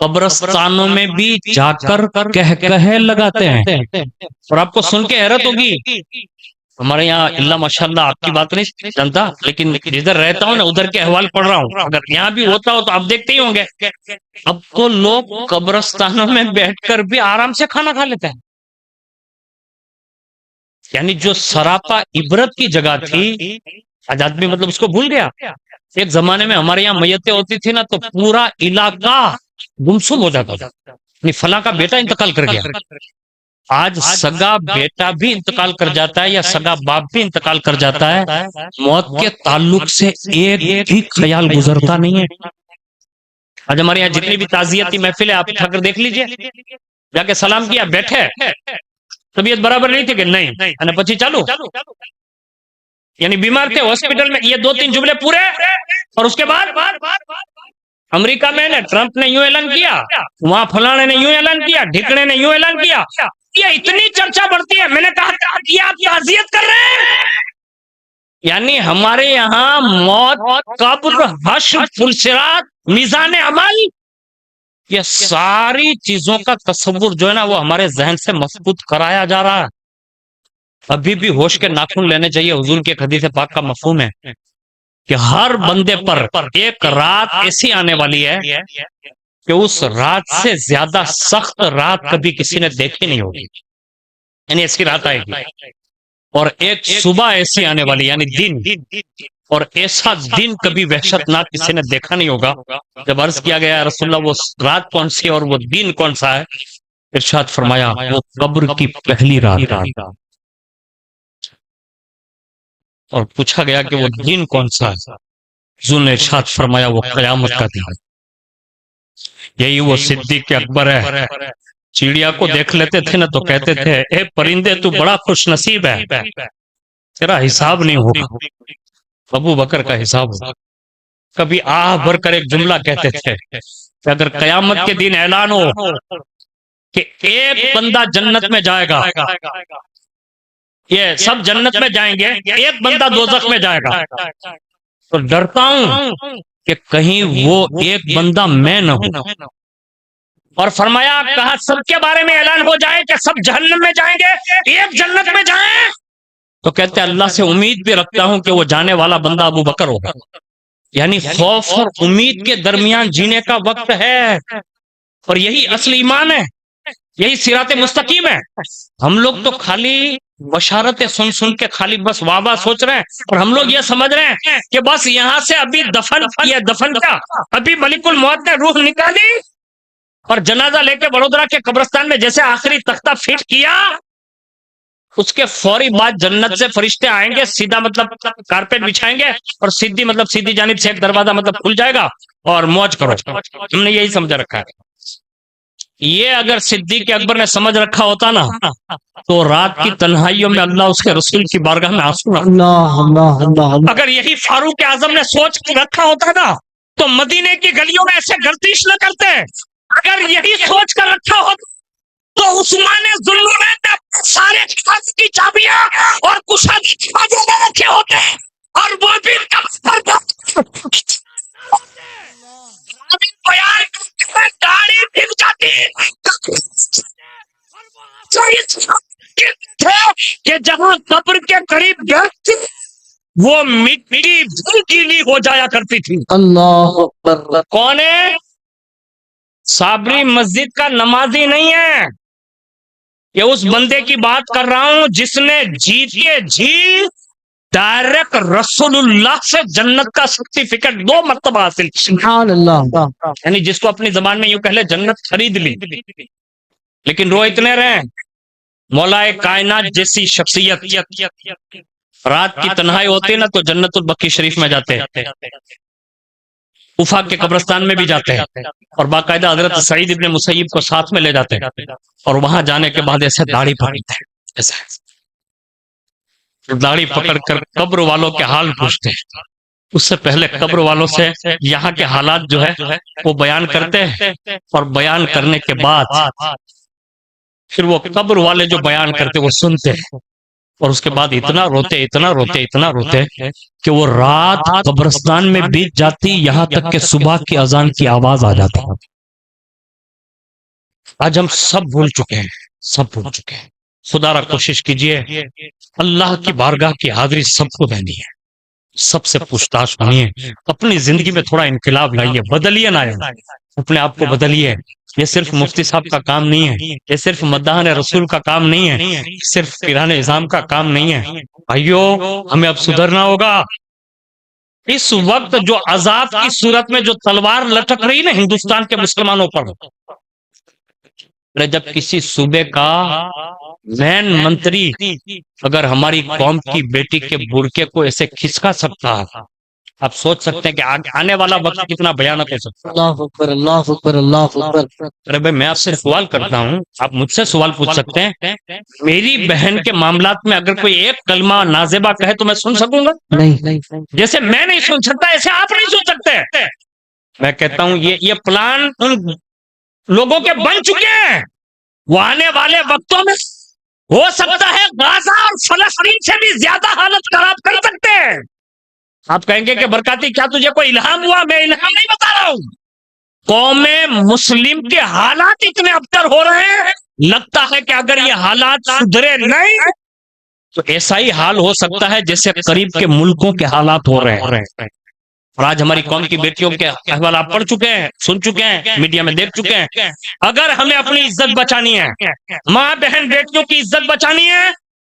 قبرستانوں میں بھی جا کر کہے لگاتے ہیں، اور آپ کو سن کے حیرت ہوگی، ہمارے یہاں اللہ ماشاءاللہ آپ کی بات نہیں جانتا، لیکن جدھر رہتا ہوں نا ادھر کے احوال پڑھ رہا ہوں، اگر یہاں بھی ہوتا ہو تو آپ دیکھتے ہی ہوں گے، اب تو لوگ قبرستانوں میں بیٹھ کر بھی آرام سے کھانا کھا لیتے ہیں۔ یعنی جو سراپا عبرت کی جگہ تھی آج آدمی مطلب اس کو بھول گیا۔ ایک زمانے میں ہمارے یہاں میتیں ہوتی تھی نا تو پورا علاقہ گمسم ہو جاتا تھا، یعنی فلاں کا بیٹا انتقال کر گیا۔ آج سگا بیٹا بھی انتقال کر جاتا ہے یا سگا باپ بھی انتقال کر جاتا ہے، موت کے تعلق سے ایک بھی خیال گزرتا نہیں ہے۔ آج ہمارے یہاں جتنی بھی تعزیتی محفل ہے آپ اٹھا کر دیکھ لیجئے، جا کے سلام کیا، بیٹھے، طبیعت برابر نہیں تھی کہ نہیں پچی چالو، یعنی بیمار تھے ہاسپٹل میں، یہ دو تین جملے پورے، اور اس کے بعد امریکہ میں نے ٹرمپ نے یوں اعلان کیا، وہاں فلانے نے یوں اعلان کیا، ڈھکنے نے یوں اعلان کیا، یہ اتنی چرچا بڑھتی ہے۔ میں نے کہا کہ آپ تعزیت کر رہے ہیں، یعنی ہمارے یہاں موت، قبر، حشر، فلسرات، میزان عمل، یہ ساری چیزوں کا تصور جو ہے نا وہ ہمارے ذہن سے مفقود کرایا جا رہا ہے۔ ابھی بھی ہوش کے ناخن لینے چاہیے۔ حضور کی ایک حدیث پاک کا مفہوم ہے کہ ہر بندے پر ایک رات ایسی آنے والی ہے کہ اس رات سے زیادہ سخت رات کبھی کسی نے دیکھی نہیں ہوگی، یعنی ایسی رات آئے گی، اور ایک صبح ایسی آنے والی یعنی دن، اور ایسا دن کبھی وحشت ناک کسی نے دیکھا نہیں ہوگا۔ جب عرض کیا گیا رسول اللہ وہ رات کون سی اور وہ دن کون سا ہے، ارشاد فرمایا وہ قبر کی پہلی رات، اور پوچھا گیا کہ وہ دن کون سا ہے، حضور نے ارشاد فرمایا وہ قیامت کا دن ہے۔ یہی وہ صدیق اکبر ہے، چڑیا کو دیکھ لیتے تھے نا تو کہتے تھے اے پرندے تو بڑا خوش نصیب ہے، تیرا حساب نہیں ہوگا، ابو بکر کا حساب ہوگا۔ کبھی آہ بھر کر ایک جملہ کہتے تھے کہ اگر قیامت کے دن اعلان ہو کہ ایک بندہ جنت میں جائے گا، یہ سب جنت میں جائیں گے، ایک بندہ دوزخ میں جائے گا، تو ڈرتا ہوں کہ کہیں وہ ایک بندہ میں نہ ہوں۔ اور فرمایا کہا سب کے بارے میں اعلان ہو جائے کہ سب جہنم میں جائیں گے، ایک جنت میں جائیں، تو کہتے ہیں اللہ سے امید بھی رکھتا ہوں کہ وہ جانے والا بندہ ابو بکر ہوگا۔ یعنی خوف اور امید کے درمیان جینے کا وقت ہے، اور یہی اصل ایمان ہے، یہی صراط مستقیم ہے۔ ہم لوگ تو خالی بشارتیں سن سن کے خالی بس واہ واہ سوچ رہے ہیں، اور ہم لوگ یہ سمجھ رہے ہیں کہ بس یہاں سے ابھی دفن کیا، ابھی ملک الموت نے روح نکالی اور جنازہ لے کے بڑودرا کے قبرستان میں جیسے آخری تختہ فٹ کیا، اس کے فوری بعد جنت سے فرشتے آئیں گے، سیدھا مطلب کارپیٹ بچھائیں گے، اور سیدھی مطلب سیدھی جانب سے ایک دروازہ مطلب کھل جائے گا اور موج کرو۔ ہم نے یہی سمجھ رکھا ہے۔ یہ اگر صدیق اکبر نے سمجھ رکھا ہوتا نا تو رات کی تنہائیوں میں اللہ اس کے رسول کی بارگاہ میں آنسو نہ، اللہ اللہ اللہ۔ اگر یہی فاروق اعظم نے سوچ رکھا ہوتا نا تو مدینے کی گلیوں میں ایسے گردش نہ کرتے، اگر یہی سوچ کر رکھا ہوتا تو عثمان ذوالنورین نے سارے خاص کی چابیاں اور کشادے دروازے میں رکھے ہوتے، اور وہ بھی داڑھی بھگ جاتی کہ جہاں قبر کے قریب بیٹھتی وہ مٹی بھی گیلی ہو جایا کرتی تھی۔ اللہ اکبر۔ کون ہے؟ صابری مسجد کا نمازی نہیں ہے، یہ اس بندے کی بات کر رہا ہوں جس نے جی ڈائریکٹ رسول اللہ سے جنت کا سرٹیفکیٹ 2 مرتبہ حاصل کیا، سبحان اللہ۔ یعنی جس کو اپنی زبان میں یوں کہہ لے جنت خرید لی، لیکن رو اتنے رہے مولا کائنات جیسی شخصیت رات کی تنہائی ہوتی ہے نا تو جنت البقیع شریف میں جاتے ہیں، افاق کے قبرستان میں بھی جاتے ہیں، اور باقاعدہ حضرت سعید ابن مسیب کو ساتھ میں لے جاتے ہیں، اور وہاں جانے کے بعد ایسے داڑھی پکڑتے ہیں، ایسے داڑھی پکڑ کر قبر والوں کے حال پوچھتے ہیں۔ اس سے پہلے قبر والوں سے یہاں کے حالات جو ہے وہ بیان کرتے ہیں، اور بیان کرنے کے بعد پھر وہ قبر والے جو بیان کرتے وہ سنتے ہیں، اور اس کے بعد اتنا روتے کہ وہ رات قبرستان میں بیت جاتی، یہاں تک کہ صبح کی اذان کی آواز آ جاتی۔ آج ہم سب بھول چکے ہیں، خدا را کوشش کیجئے، اللہ کی بارگاہ کی حاضری سب کو دینی ہے، سب سے پوچھ تاچھ ہونی ہے، اپنی زندگی میں تھوڑا انقلاب لائیے، بدلیے نہ، اپنے آپ کو بدلیے۔ یہ صرف مفتی صاحب کا کام نہیں ہے، یہ صرف مداحان رسول کا کام نہیں ہے، صرف پیران اعظام کا کام نہیں ہے۔ بھائیو، ہمیں اب سدھرنا ہوگا۔ اس وقت جو عذاب کی صورت میں جو تلوار لٹک رہی نا ہندوستان کے مسلمانوں پر، جب کسی صوبے کا مین منتری اگر ہماری قوم کی بیٹی کے برقعے کو ایسے کھسکا سکتا ہے، آپ سوچ سکتے ہیں کہ آنے والا وقت کتنا بھیانک ہو سکتا ہے۔ اللہ اکبر، اللہ اکبر، اللہ اکبر۔ ارے بھائی، میں آپ سے سوال کرتا ہوں، آپ مجھ سے سوال پوچھ سکتے ہیں، میری بہن کے معاملات میں اگر کوئی ایک کلمہ نازیبہ کہے تو میں سن سکوں گا؟ نہیں، جیسے میں نہیں سن سکتا ایسے آپ نہیں سن سکتے۔ میں کہتا ہوں یہ پلان ان لوگوں کے بن چکے ہیں، وہ آنے والے وقتوں میں ہو سکتا ہے غزہ اور فلسطین سے بھی زیادہ حالت خراب کر سکتے ہیں۔ آپ کہیں گے کہ برکاتی کیا تجھے کوئی الہام ہوا؟ میں الہام نہیں بتا رہا ہوں، قوم مسلم کے حالات اتنے ابتر ہو رہے ہیں، لگتا ہے کہ اگر یہ حالات سدھرے نہیں تو ایسا ہی حال ہو سکتا ہے جیسے قریب کے ملکوں کے حالات ہو رہے ہیں۔ اور آج ہماری قوم کی بیٹیوں کے احوال آپ پڑھ چکے ہیں، سن چکے ہیں، میڈیا میں دیکھ چکے ہیں۔ اگر ہمیں اپنی عزت بچانی ہے، ماں بہن بیٹیوں کی عزت بچانی ہے،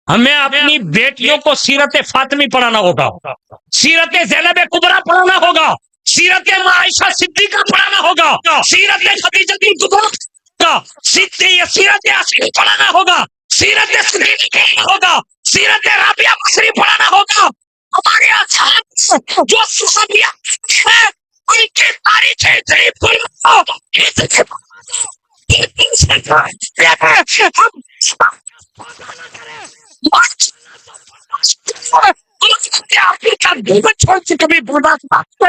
ہمیں اپنی بیٹیوں کو سیرت فاطمی پڑھانا ہوگا، سیرت زینب کبریٰ پڑھانا ہوگا، سیرت ماں عائشہ صدیقہ پڑھانا ہوگا، سیرت خدیجہ کبریٰ کا سیرت عصری پڑھانا ہوگا، سیرت صدیقہ پڑھانا ہوگا، سیرت رابعہ بصری پڑھانا ہوگا۔ ہمارے اصحاب جو صحابیات ہیں ان کی تاریخ اتنی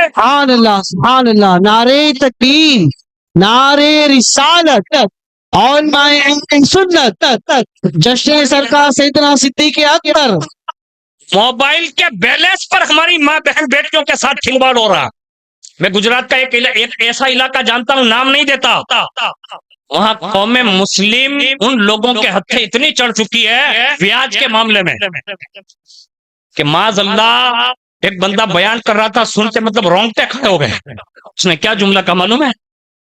سبحان اللہ، سبحان اللہ، نعرے تکبیر، نعرے رسالت، اور مائے سنت، جشن سرکار سیدنا صدیق اکبر۔ موبائل کے بیلنس پر ہماری ماں بہن بیٹیوں کے ساتھ کھلواڑ ہو رہا۔ میں گجرات کا ایک ایسا علاقہ جانتا ہوں، نام نہیں دیتا، وہاں قوم مسلم ان لوگوں کے ہتھے اتنی چڑھ چکی ہے بیاج کے معاملے میں کہ معاذ اللہ ایک بندہ بیان کر رہا تھا، سن کے مطلب رونگٹے کھڑے ہو گئے۔ اس نے کیا جملہ کہا معلوم ہے؟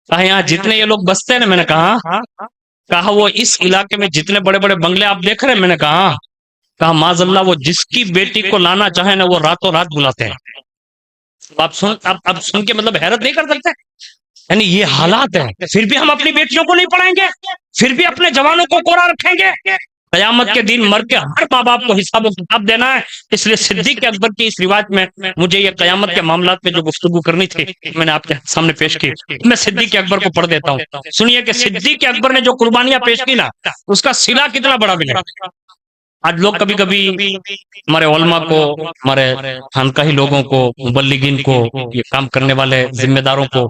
کہا یہاں جتنے یہ لوگ بستے ہیں نا، میں نے کہا وہ اس علاقے میں جتنے بڑے بڑے بنگلے آپ دیکھ رہے ہیں، میں نے کہا معاذ اللہ وہ جس کی بیٹی کو لانا چاہے نا وہ راتوں رات بلاتے ہیں۔ اب سن کے مطلب حیرت نہیں کر سکتے، یعنی یہ حالات ہیں، پھر بھی ہم اپنی بیٹیوں کو نہیں پڑھائیں گے، پھر بھی اپنے جوانوں کو کوڑا رکھیں گے۔ قیامت کے دن مر کے ہر ماں باپ کو حساب و کتاب دینا ہے۔ اس لیے صدیق اکبر کی اس روایت میں مجھے یہ قیامت کے معاملات میں جو گفتگو کرنی تھی میں نے آپ کے سامنے پیش کی۔ میں صدیق اکبر کو پڑھ دیتا ہوں، سنیے کہ صدیق اکبر نے جو قربانیاں پیش کی نا اس کا صلہ کتنا بڑا ملے۔ آج لوگ کبھی کبھی ہمارے علماء کو، ہمارے خانقاہی لوگوں کو، مبلغین کو، یہ کام کرنے والے ذمہ داروں کو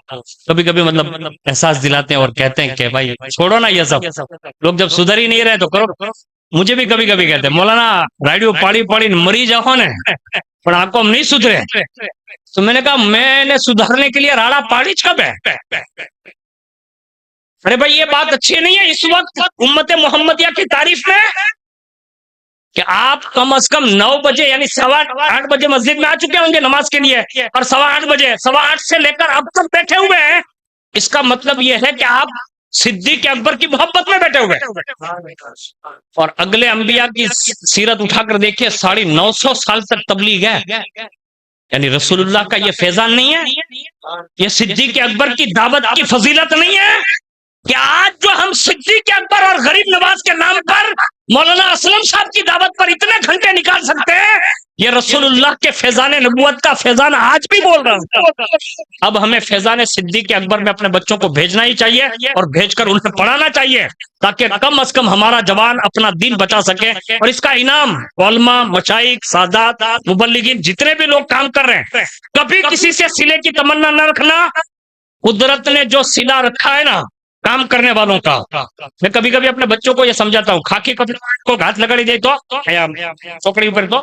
کبھی کبھی مطلب احساس دلاتے ہیں اور کہتے ہیں کہ بھائی چھوڑو نا یہ سب، لوگ جب سدھر ہی نہیں رہے تو کرو۔ مجھے بھی کبھی کبھی کہتے ہیں مولانا ریڈیو پاڑی پاڑی مری جاؤ نے پر آپ کو ہم نہیں سدھرے، تو میں نے کہا میں نے سدھرنے کے لیے راڑا پاڑی کب ہے؟ ارے بھائی یہ بات اچھی نہیں ہے اس وقت امت محمدیہ کی تعریف میں کہ آپ کم از کم 9 بجے یعنی 8:15 بجے مسجد میں آ چکے ہوں گے نماز کے لیے، اور 8:15 بجے 8:15 سے لے کر اب تک بیٹھے ہوئے ہیں۔ اس کا مطلب یہ ہے کہ آپ صدیق اکبر کی محبت میں بیٹھے ہوئے، اور اگلے انبیاء کی سیرت اٹھا کر دیکھیے 950 سال تک تبلیغ ہے، یعنی رسول اللہ کا یہ فیضان نہیں ہے، یہ صدیق اکبر کی دعوت کی فضیلت نہیں ہے کہ آج جو ہم صدیق اکبر اور غریب نواز کے نام پر مولانا اسلم صاحب کی دعوت پر اتنے گھنٹے نکال سکتے ہیں. یہ رسول اللہ کے فیضان نبوت کا فیضان آج بھی بول رہا ہوں. اب ہمیں فیضان صدیق اکبر میں اپنے بچوں کو بھیجنا ہی چاہیے اور بھیج کر انہیں پڑھانا چاہیے تاکہ کم از کم ہمارا جوان اپنا دین بچا سکے. اور اس کا انعام علماء، مشائخ، سادات، مبلغین جتنے بھی لوگ کام کر رہے ہیں، کبھی کسی سے صلے کی تمنا نہ رکھنا. قدرت نے جو صلہ رکھا ہے نا کام کرنے والوں کا، میں کبھی کبھی اپنے بچوں کو یہ سمجھاتا ہوں، خاکی کپڑے کو ہاتھ لگڑی دے تو چوکڑی اوپر تو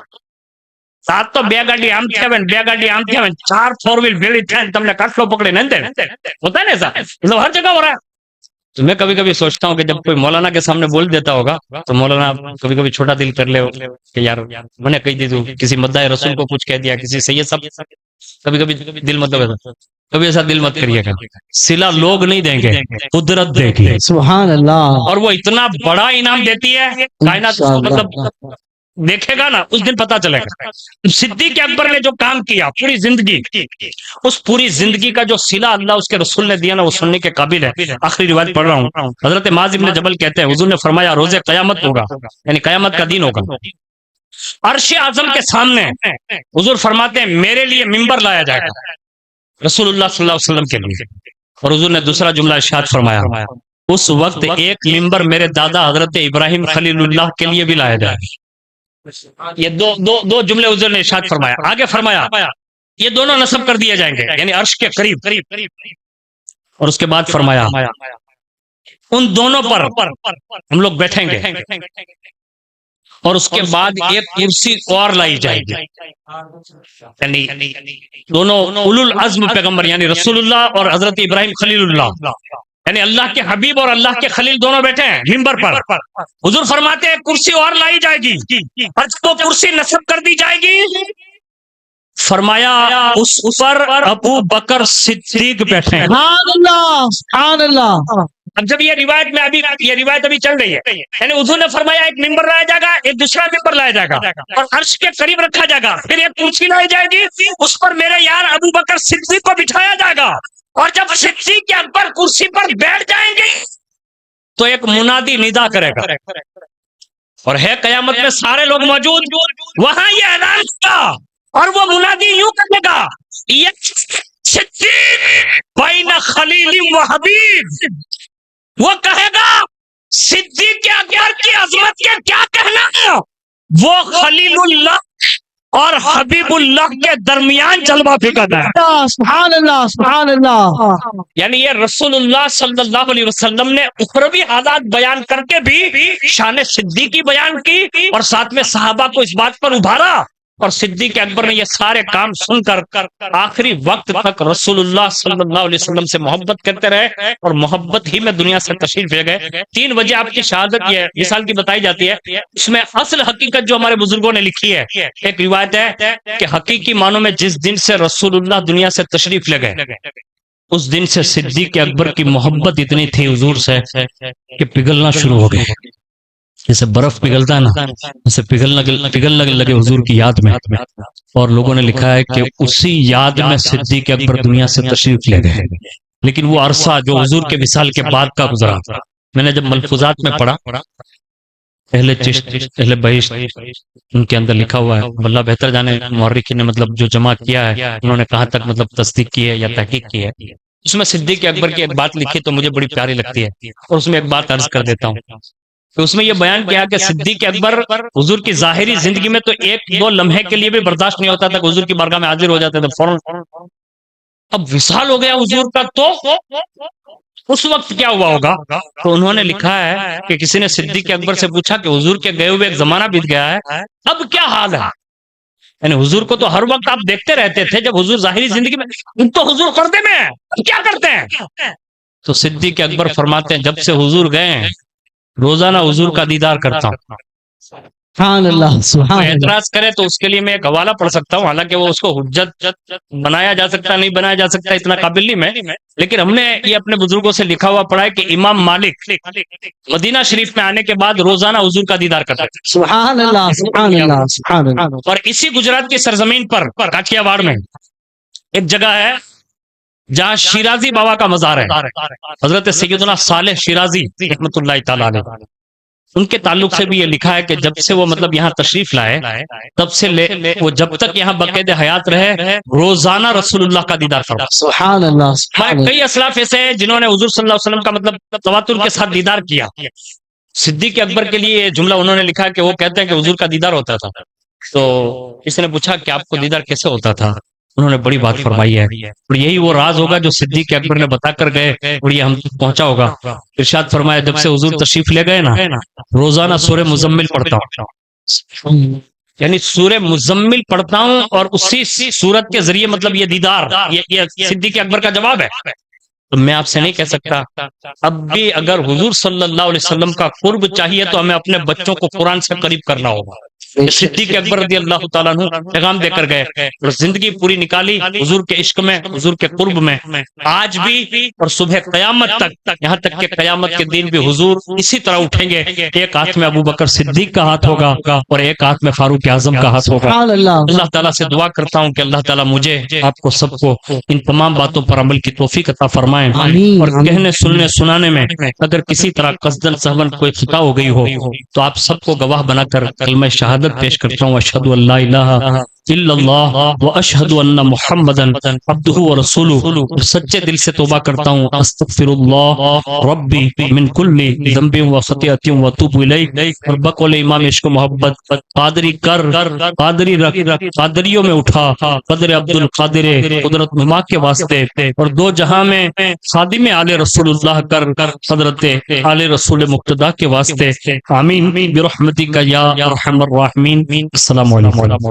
سات تو بے گاڑی آم تھے بے گاڑی آم تھے 4 4 ویل بیڑی تھے تم نے کاٹلو پکڑے نہیں دے ہوتا ہے نا ایسا، مطلب ہر جگہ ہو رہا ہے. تو میں کبھی کبھی سوچتا ہوں کہ جب کوئی مولانا کے سامنے بول دیتا ہوگا تو مولانا کبھی کبھی چھوٹا دل کر لے کہ یار میں نے کہی دی تو کسی مدعی رسول کو کچھ کہہ دیا، کسی سید صاحب، کبھی کبھی دل مطلب ایسا، کبھی ایسا دل مت کریے گا. صلہ لوگ نہیں دیں گے، قدرت دے گی، سبحان اللہ. اور وہ اتنا بڑا انعام دیتی ہے کائنات اس کو مطلب دیکھے گا نا اس دن پتا چلے گا. صدیق اکبر نے جو کام کیا پوری زندگی، اس پوری زندگی کا جو صلہ اللہ اس کے رسول نے دیا نا وہ سننے کے قابل ہے. آخری روایت پڑھ رہا ہوں، حضرت معاذ بن جبل کہتے ہیں حضور نے فرمایا روز قیامت ہوگا، یعنی قیامت کا دن ہوگا، عرش اعظم کے سامنے حضور فرماتے ہیں میرے لیے ممبر لایا جائے گا رسول اللہ صلی اللہ علیہ وسلم کے لیے. اور حضور نے دوسرا جملہ ارشاد فرمایا اس وقت ایک ممبر میرے دادا حضرت ابراہیم خلیل اللہ کے لیے بھی لایا جائے گا. یہ دو جملے حضور نے ارشاد فرمایا. آگے فرمایا یہ دونوں نصب کر دیے جائیں گے یعنی عرش کے قریب، اور اس کے بعد فرمایا ان دونوں پر ہم لوگ بیٹھیں گے اور اس کے بعد ایک کرسی اور لائی جائے گی. یعنی دونوں اولو العزم پیغمبر یعنی رسول اللہ اور حضرت ابراہیم خلیل اللہ، یعنی اللہ کے حبیب اور اللہ کے خلیل دونوں بیٹھے ہیں ممبر پر. حضور فرماتے ہیں کرسی اور لائی جائے گی، اور جب وہ کرسی نصب کر دی جائے گی فرمایا اس پر ابو بکر صدیق بیٹھے ہیں. سبحان اللہ، سبحان اللہ. اب جب یہ روایت ابھی چل رہی ہے، یعنی حضور نے فرمایا ایک ممبر لایا جائے گا، ایک دوسرا ممبر لایا جائے گا اور عرش کے قریب رکھا جائے گا، پھر ایک کرسی لائی جائے گی اس پر میرے یار ابو بکر صدیق کو بٹھایا جائے گا. اور جب صدیق اکبر کرسی پر بیٹھ جائیں گے تو ایک منادی ندا کرے گا اور ہے قیامت میں سارے لوگ موجود، وہاں یہ اعلان ہوگا اور وہ منادی یوں کرے گا یہ صدیق بین خلیل و حبیب. وہ کہے گا صدیق اکبر کی عظمت کے کیا کہنا ہے، وہ خلیل اللہ اور حبیب اللہ کے درمیان جلوہ پھکتا ہے. سبحان اللہ، سبحان اللہ. یعنی یہ رسول اللہ صلی اللہ علیہ وسلم نے اخروی حالات بیان کر کے بھی شان صدیقی بیان کی اور ساتھ میں صحابہ کو اس بات پر ابھارا. اور صدیق اکبر نے یہ سارے کام سن کر آخری وقت تک رسول اللہ صلی اللہ علیہ وسلم سے محبت کرتے رہے اور محبت ہی میں دنیا سے تشریف لے گئے. 3 وجہ آپ کی شہادت یہ مثال کی بتائی جاتی ہے. اس میں اصل حقیقت جو ہمارے بزرگوں نے لکھی ہے، ایک روایت ہے کہ حقیقی معنوں میں جس دن سے رسول اللہ دنیا سے تشریف لے گئے اس دن سے صدیق اکبر کی محبت اتنی تھی حضور سے کہ پگھلنا شروع ہو گئے. جیسے برف پگھلتا ہے نا، اسے پگھلنے لگے حضور کی یاد میں. اور لوگوں نے لکھا ہے کہ اسی یاد میں صدیق اکبر دنیا سے تشریف لے گئے. لیکن وہ عرصہ جو حضور کے وصال کے بعد کا گزرا، میں نے جب ملفوظات میں پڑھا اہل چشت اہل بہشت ان کے اندر لکھا ہوا ہے، اللہ بہتر جانے مورخین نے مطلب جو جمع کیا ہے انہوں نے کہاں تک مطلب تصدیق کی ہے یا تحقیق کی ہے. اس میں صدیق اکبر کی ایک بات لکھی تو مجھے بڑی پیاری لگتی ہے اور اس میں ایک بات عرض کر دیتا ہوں. تو اس میں یہ بیان کیا کہ صدیق اکبر حضور کی ظاہری زندگی میں تو 1-2 لمحے کے لیے بھی برداشت نہیں ہوتا تھا کہ حضور کی بارگاہ میں حاضر ہو جاتے تھے فوراً. اب وصال ہو گیا حضور کا تو اس وقت کیا ہوا ہوگا؟ تو انہوں نے لکھا ہے کہ کسی نے صدیق اکبر سے پوچھا کہ حضور کے گئے ہوئے ایک زمانہ بیت گیا ہے، اب کیا حال ہے؟ یعنی حضور کو تو ہر وقت آپ دیکھتے رہتے تھے، جب حضور ظاہری زندگی میں تو حضور پردے میں ہیں، اب کیا کرتے ہیں؟ تو صدیق اکبر فرماتے ہیں جب سے حضور گئے ہیں روزانہ حضور کا دیدار کرتا ہوں. سبحان اللہ، سبحان اللہ. اعتراض کرے تو اس کے لیے میں ایک حوالہ پڑھ سکتا ہوں، حالانکہ وہ اس کو حجت بنایا جا سکتا نہیں بنایا جا سکتا اتنا قابل نہیں میں، لیکن ہم نے یہ اپنے بزرگوں سے لکھا ہوا پڑھا ہے کہ امام مالک مدینہ شریف میں آنے کے بعد روزانہ حضور کا دیدار کرتا تھا. سبحان اللہ، سبحان اللہ، سبحان اللہ. اور اسی گجرات کی سرزمین پر کاٹیا واڑ میں ایک جگہ ہے جہاں شیرازی بابا کا مزار ہے، حضرت سیدنا صالح شیرازی رحمۃ اللہ تعالی علیہ. ان کے تعلق سے بھی یہ لکھا ہے کہ جب سے وہ مطلب یہاں تشریف لائے تب سے وہ جب تک یہاں باقاعدہ حیات رہے روزانہ رسول اللہ کا دیدار فرما. سبحان اللہ ہمارے کئی اسلاف ایسے ہیں جنہوں نے حضور صلی اللہ علیہ وسلم کا مطلب تواتر کے ساتھ دیدار کیا. صدیق اکبر کے لیے یہ جملہ انہوں نے لکھا کہ وہ کہتے ہیں کہ حضور کا دیدار ہوتا تھا. تو کسی نے پوچھا کہ آپ کو دیدار کیسے ہوتا تھا؟ انہوں نے بڑی بات فرمائی ہے اور یہی وہ راز ہوگا جو صدیق اکبر نے بتا کر گئے اور یہ ہم تک پہنچا ہوگا. ارشاد فرمایا جب سے حضور تشریف لے گئے نا روزانہ سورہ مزمل پڑھتا ہوں, یعنی سورہ مزمل پڑھتا ہوں اور اسی سورت کے ذریعے مطلب یہ دیدار یہ صدیق اکبر کا جواب ہے. تو میں آپ سے نہیں کہہ سکتا اب بھی اگر حضور صلی اللہ علیہ وسلم کا قرب چاہیے تو ہمیں اپنے بچوں کو قرآن سے قریب کرنا ہوگا. صدیق اکبر رضی اللہ تعالیٰ عنہ پیغام دے کر گئے اور زندگی پوری نکالی حضور کے عشق میں, حضور کے قرب میں. آج بھی اور صبح قیامت تک, یہاں تک کہ قیامت کے دن بھی حضور اسی طرح اٹھیں گے. ایک ہاتھ میں ابو بکر صدیق کا ہاتھ ہوگا اور ایک ہاتھ میں فاروق اعظم کا ہاتھ ہوگا. اللہ تعالیٰ سے دعا کرتا ہوں کہ اللہ تعالیٰ مجھے آپ کو سب کو ان تمام باتوں پر عمل کی توفیق عطا فرمائیں اور کہنے سننے سنانے میں اگر کسی طرح قصدن سہون کوئی خطا ہو گئی ہو تو آپ سب کو گواہ بنا کر کلمہ شہادت پیش کرتا ہوں. اشہد ان لا الہ الا اللہ واشہد ان محمدن عبدہ ورسولہ. سچے دل سے توبہ کرتا ہوں استغفر اللہ ربی من کل ذنب وخطیئۃ واتوب الیہ. اور بقول امام عشق و محبت قادری کر قادری رکھ قادریوں میں اٹھا قدر عبد القادر قدرت نما کے واسطے اور دو جہاں میں خادم آل رسول اللہ کر حضرت آل رسول مقتدی کے واسطے. آمین برحمتک یا ارحم الراحمین. السلام علیکم.